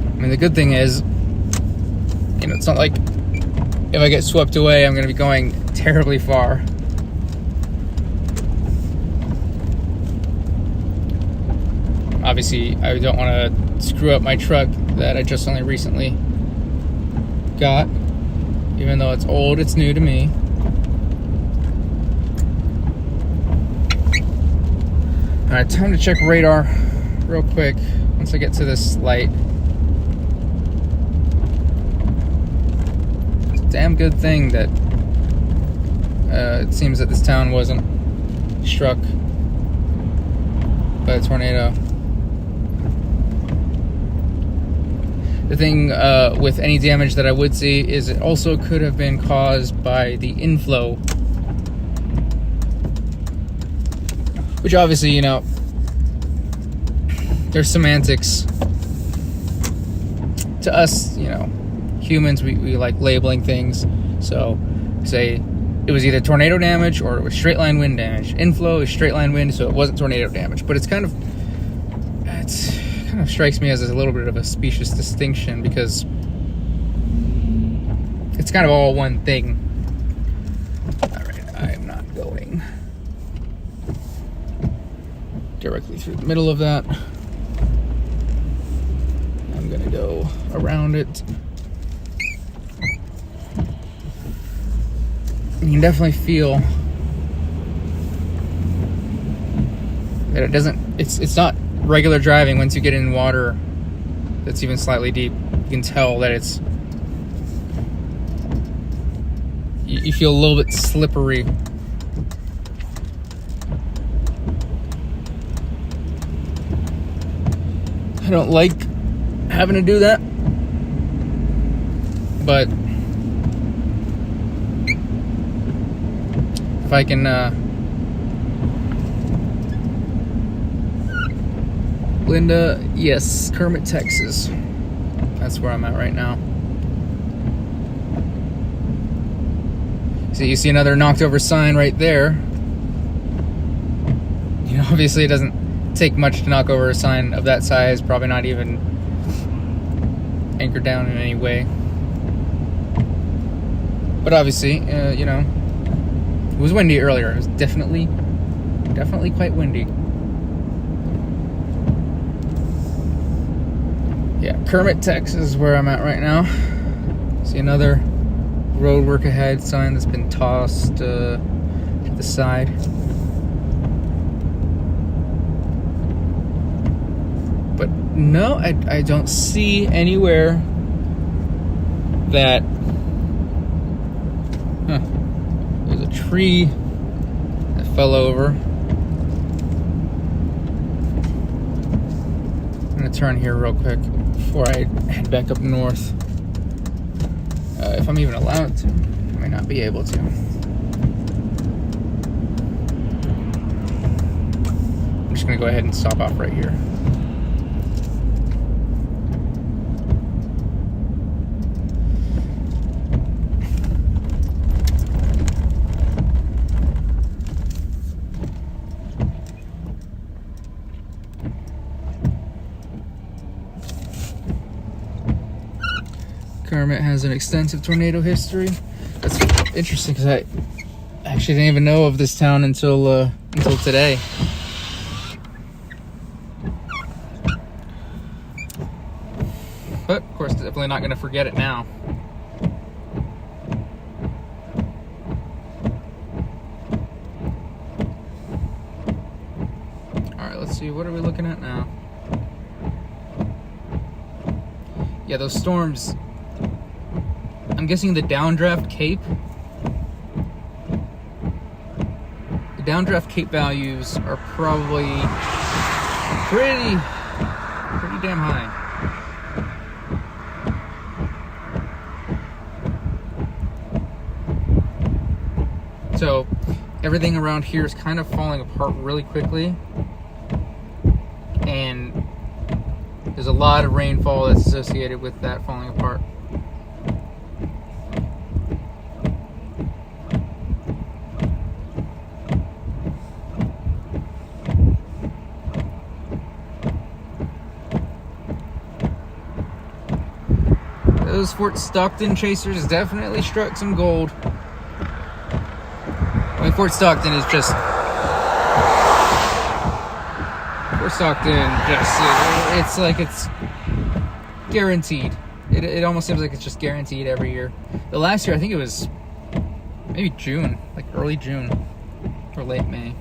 I mean, the good thing is, you know, it's not like if I get swept away, I'm going to be going terribly far. obviously I don't want to screw up my truck that I just only recently got. Even though it's old, it's new to me. Alright, time to check radar real quick once I get to this light. It's a damn good thing that it seems that this town wasn't struck by a tornado. The thing with any damage that I would see is it also could have been caused by the inflow. Which obviously, you know, there's semantics. To us, you know, humans, we like labeling things. So, say it was either tornado damage or it was straight line wind damage. Inflow is straight line wind, so it wasn't tornado damage. But it kind of strikes me as a little bit of a specious distinction because it's kind of all one thing. Alright, I am not going directly through the middle of that. I'm gonna go around it. You can definitely feel that it doesn't, it's not regular driving. Once you get in water that's even slightly deep, you can tell that it's, you feel a little bit slippery. I don't like having to do that, but if I can Linda, yes, Kermit, Texas. That's where I'm at right now. So you see another knocked over sign right there. You know, obviously it doesn't take much to knock over a sign of that size, probably not even anchored down in any way. But obviously, you know, it was windy earlier. It was definitely quite windy. Yeah, Kermit, Texas is where I'm at right now. See another road work ahead sign that's been tossed to the side. But no, I don't see anywhere that there's a tree that fell over. I'm gonna turn here real quick before I head back up north. If I'm even allowed to. I may not be able to. I'm just gonna go ahead and stop off right here. Kermit has an extensive tornado history. That's interesting because I actually didn't even know of this town until today. But of course, definitely not going to forget it now. All right, let's see. What are we looking at now? Yeah, those storms. I'm guessing the downdraft cape. The downdraft cape values are probably pretty damn high. So everything around here is kind of falling apart really quickly, and there's a lot of rainfall that's associated with that falling apart. Those Fort Stockton chasers definitely struck some gold. I mean, Fort Stockton Fort Stockton, it's like it's guaranteed. It almost seems like it's just guaranteed every year. The last year, I think it was maybe June, like early June or late May.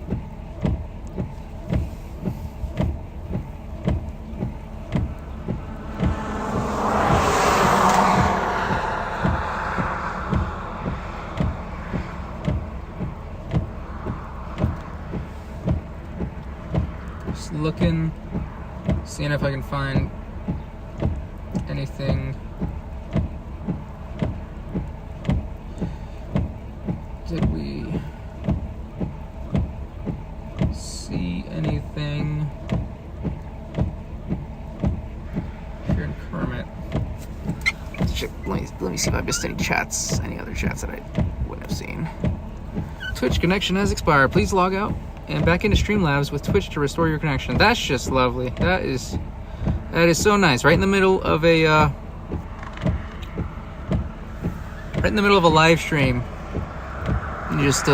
Just looking, seeing if I can find anything. Did we see anything here in Kermit? Let me see if I missed any chats, any other chats that I wouldn't have seen. Twitch connection has expired. Please log out and back into Streamlabs with Twitch to restore your connection. That's just lovely. That is so nice. Right in the middle of a live stream. You just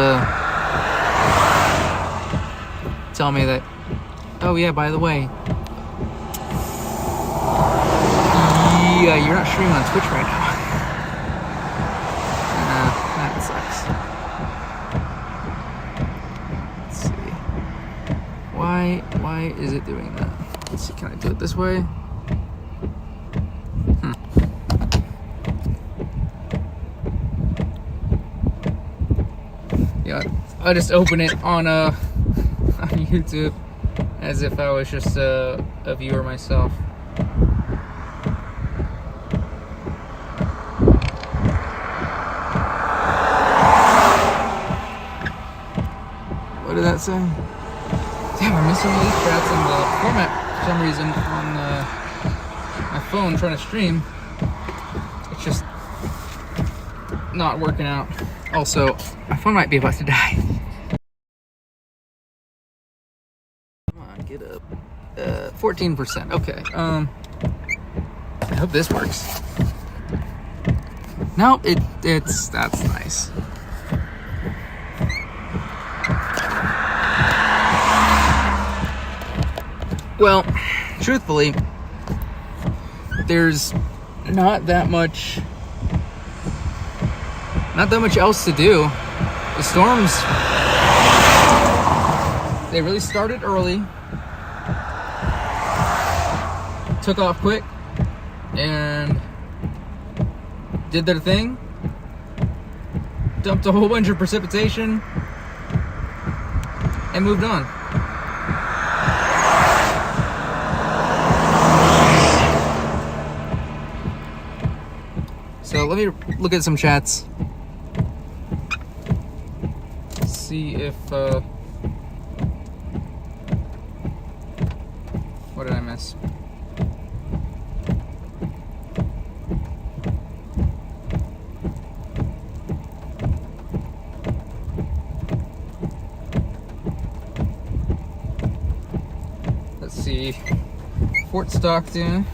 tell me that, oh yeah, by the way, yeah, you're not streaming on Twitch right now. That sucks. Let's see. Why is it doing that? Let's see, can I do it this way? Yeah, I just open it on YouTube as if I was just a viewer myself. What did that say? Damn, I'm missing all these chats in the format for some reason on my phone trying to stream. It's just not working out. Also, my phone might be about to die. Come on, get up. 14%. Okay. I hope this works. Nope, that's nice. Well, truthfully, there's not that much else to do. The storms, they really started early, took off quick, and did their thing, dumped a whole bunch of precipitation, and moved on. So let me look at some chats. See if what did I miss? Let's see. Fort Stockton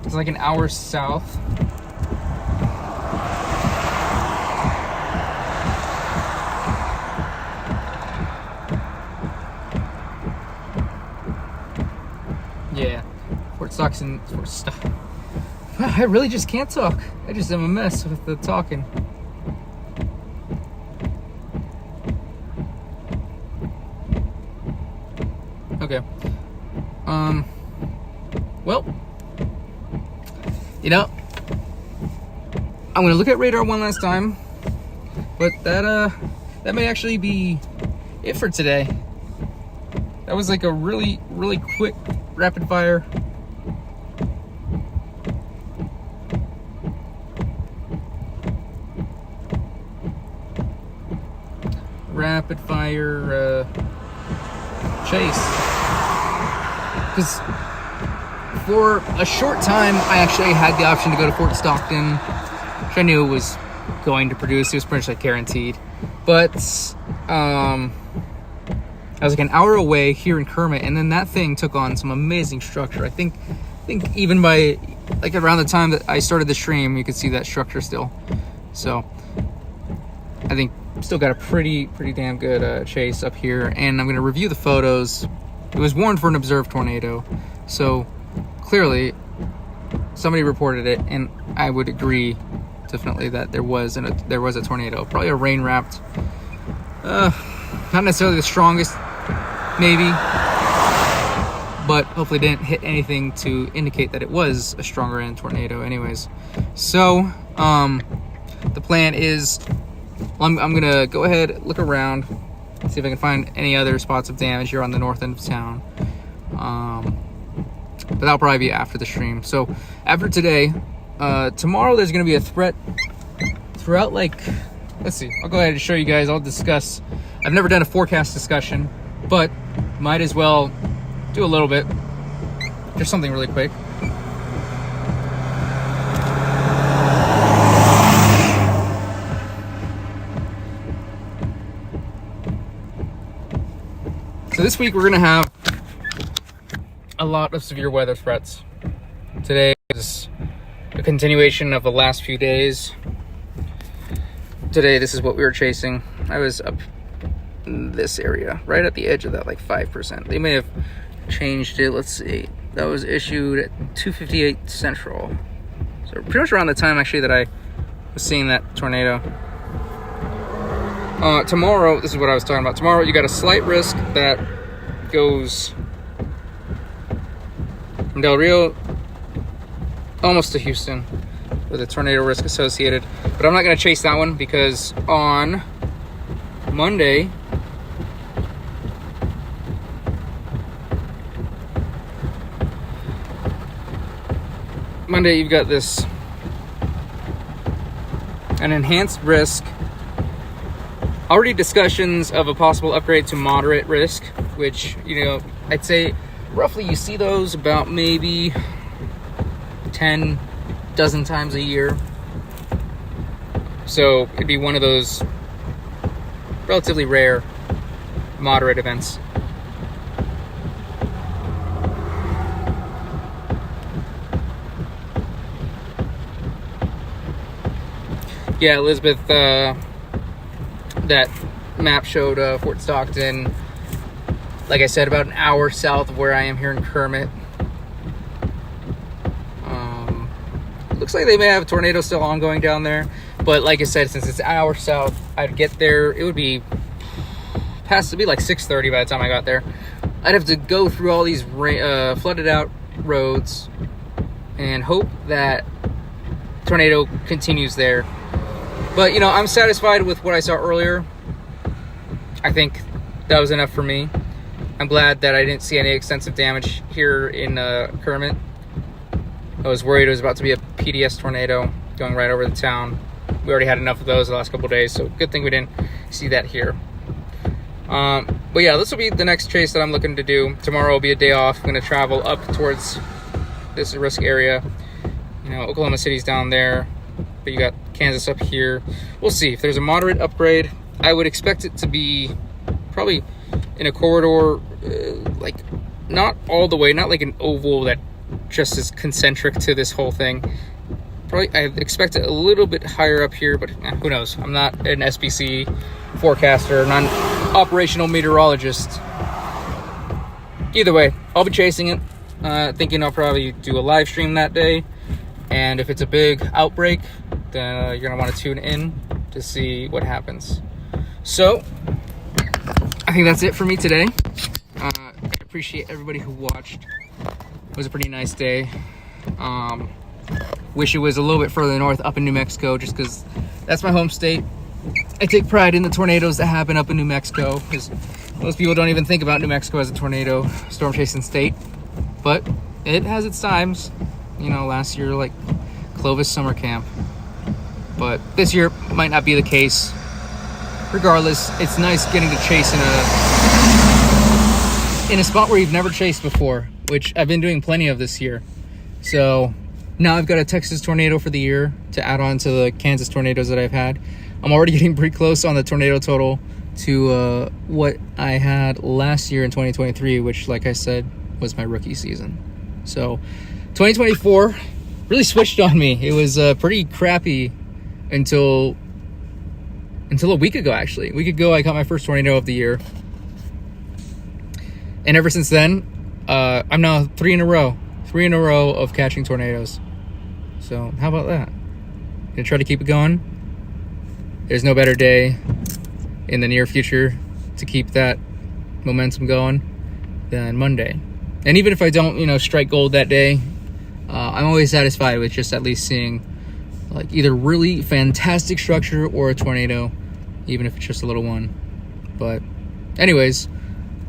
is like an hour south. Yeah, Fort Stockton. I really just can't talk. I just am a mess with the talking. Okay. Well, you know, I'm gonna look at radar one last time, but that may actually be it for today. That was like a really quick rapid fire. Chase. Because for a short time, I actually had the option to go to Fort Stockton, which I knew was going to produce. It was pretty much like guaranteed. But I was like an hour away here in Kermit, and then that thing took on some amazing structure. I think even by like around the time that I started the stream, you could see that structure still. So I think still got a pretty damn good chase up here, and I'm going to review the photos It was warned for an observed tornado. So clearly somebody reported it, and I would agree definitely that there was a tornado. Probably a rain-wrapped, not necessarily the strongest, maybe, but hopefully didn't hit anything to indicate that it was a stronger end tornado anyways. So the plan is, I'm gonna go ahead, look around, see if I can find any other spots of damage here on the north end of town. But that'll probably be after the stream. So after today, tomorrow there's gonna be a threat throughout, like, let's see, I'll go ahead and show you guys. I'll discuss. I've never done a forecast discussion, but might as well do a little bit. Just something really quick. So this week we're gonna have a lot of severe weather threats. Today is a continuation of the last few days. Today, this is what we were chasing. I was up in this area, right at the edge of that, like 5%. They may have changed it. Let's see. That was issued at 2:58 Central. So pretty much around the time, actually, that I was seeing that tornado. Tomorrow, this is what I was talking about. Tomorrow, you got a slight risk that goes from Del Rio almost to Houston with a tornado risk associated. But I'm not going to chase that one because on Monday, you've got this, an enhanced risk. Already discussions of a possible upgrade to moderate risk, which, you know, I'd say roughly you see those about maybe 10 dozen times a year. So it'd be one of those relatively rare moderate events. Yeah, Elizabeth, that map showed Fort Stockton, like I said, about an hour south of where I am here in Kermit. Looks like they may have a tornado still ongoing down there, but like I said, since it's an hour south, I'd get there, it would be past, it'd be like 6:30 by the time I got there. I'd have to go through all these flooded out roads and hope that tornado continues there. But, you know, I'm satisfied with what I saw earlier. I think that was enough for me. I'm glad that I didn't see any extensive damage here in Kermit. I was worried it was about to be a PDS tornado going right over the town. We already had enough of those the last couple of days, so good thing we didn't see that here. But yeah, this will be the next chase that I'm looking to do. Tomorrow will be a day off. I'm going to travel up towards this risk area. You know, Oklahoma City's down there, but you got Kansas up here. We'll see. If there's a moderate upgrade, I would expect it to be probably in a corridor, like not all the way, not like an oval that just is concentric to this whole thing. Probably I expect it a little bit higher up here, but who knows? I'm not an SPC forecaster, not an operational meteorologist. Either way, I'll be chasing it, thinking I'll probably do a live stream that day. And if it's a big outbreak, then you're gonna want to tune in to see what happens. So I think that's it for me today. I appreciate everybody who watched. It was a pretty nice day. Wish it was a little bit further north, up in New Mexico, just because that's my home state. I take pride in the tornadoes that happen up in New Mexico, because most people don't even think about New Mexico as a tornado storm chasing state, but it has its times. You know, last year, like Clovis summer camp, but this year might not be the case. Regardless, it's nice getting to chase in a spot where you've never chased before, which I've been doing plenty of this year. So now I've got a Texas tornado for the year to add on to the Kansas tornadoes that I've had. I'm already getting pretty close on the tornado total to what I had last year in 2023, which, like I said, was my rookie season. So 2024 really switched on me. It was pretty crappy until a week ago, actually. A week ago, I caught my first tornado of the year. And ever since then, I'm now 3 in a row of catching tornadoes. So how about that? Gonna try to keep it going. There's no better day in the near future to keep that momentum going than Monday. And even if I don't, strike gold that day, I'm always satisfied with just at least seeing like either really fantastic structure or a tornado, even if it's just a little one. But anyways,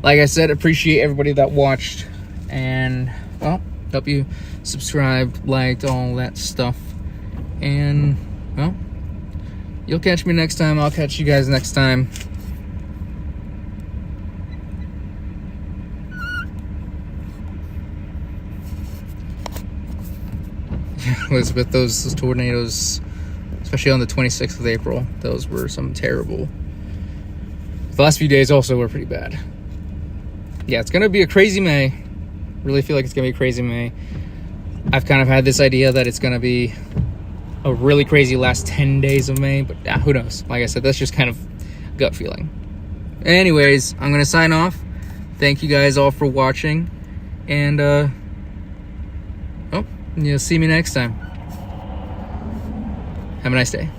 like I said, appreciate everybody that watched, and well, hope you subscribed, liked, all that stuff. And well, you'll catch me next time. I'll catch you guys next time. Elizabeth, those tornadoes, especially on the 26th of April, those were some terrible. The last few days also were pretty bad. Yeah, it's gonna be a crazy May. Really feel like it's gonna be a crazy May. I've kind of had this idea that it's gonna be a really crazy last 10 days of May, but who knows? Like I said, that's just kind of gut feeling. Anyways, I'm gonna sign off. Thank you guys all for watching, and you'll see me next time. Have a nice day.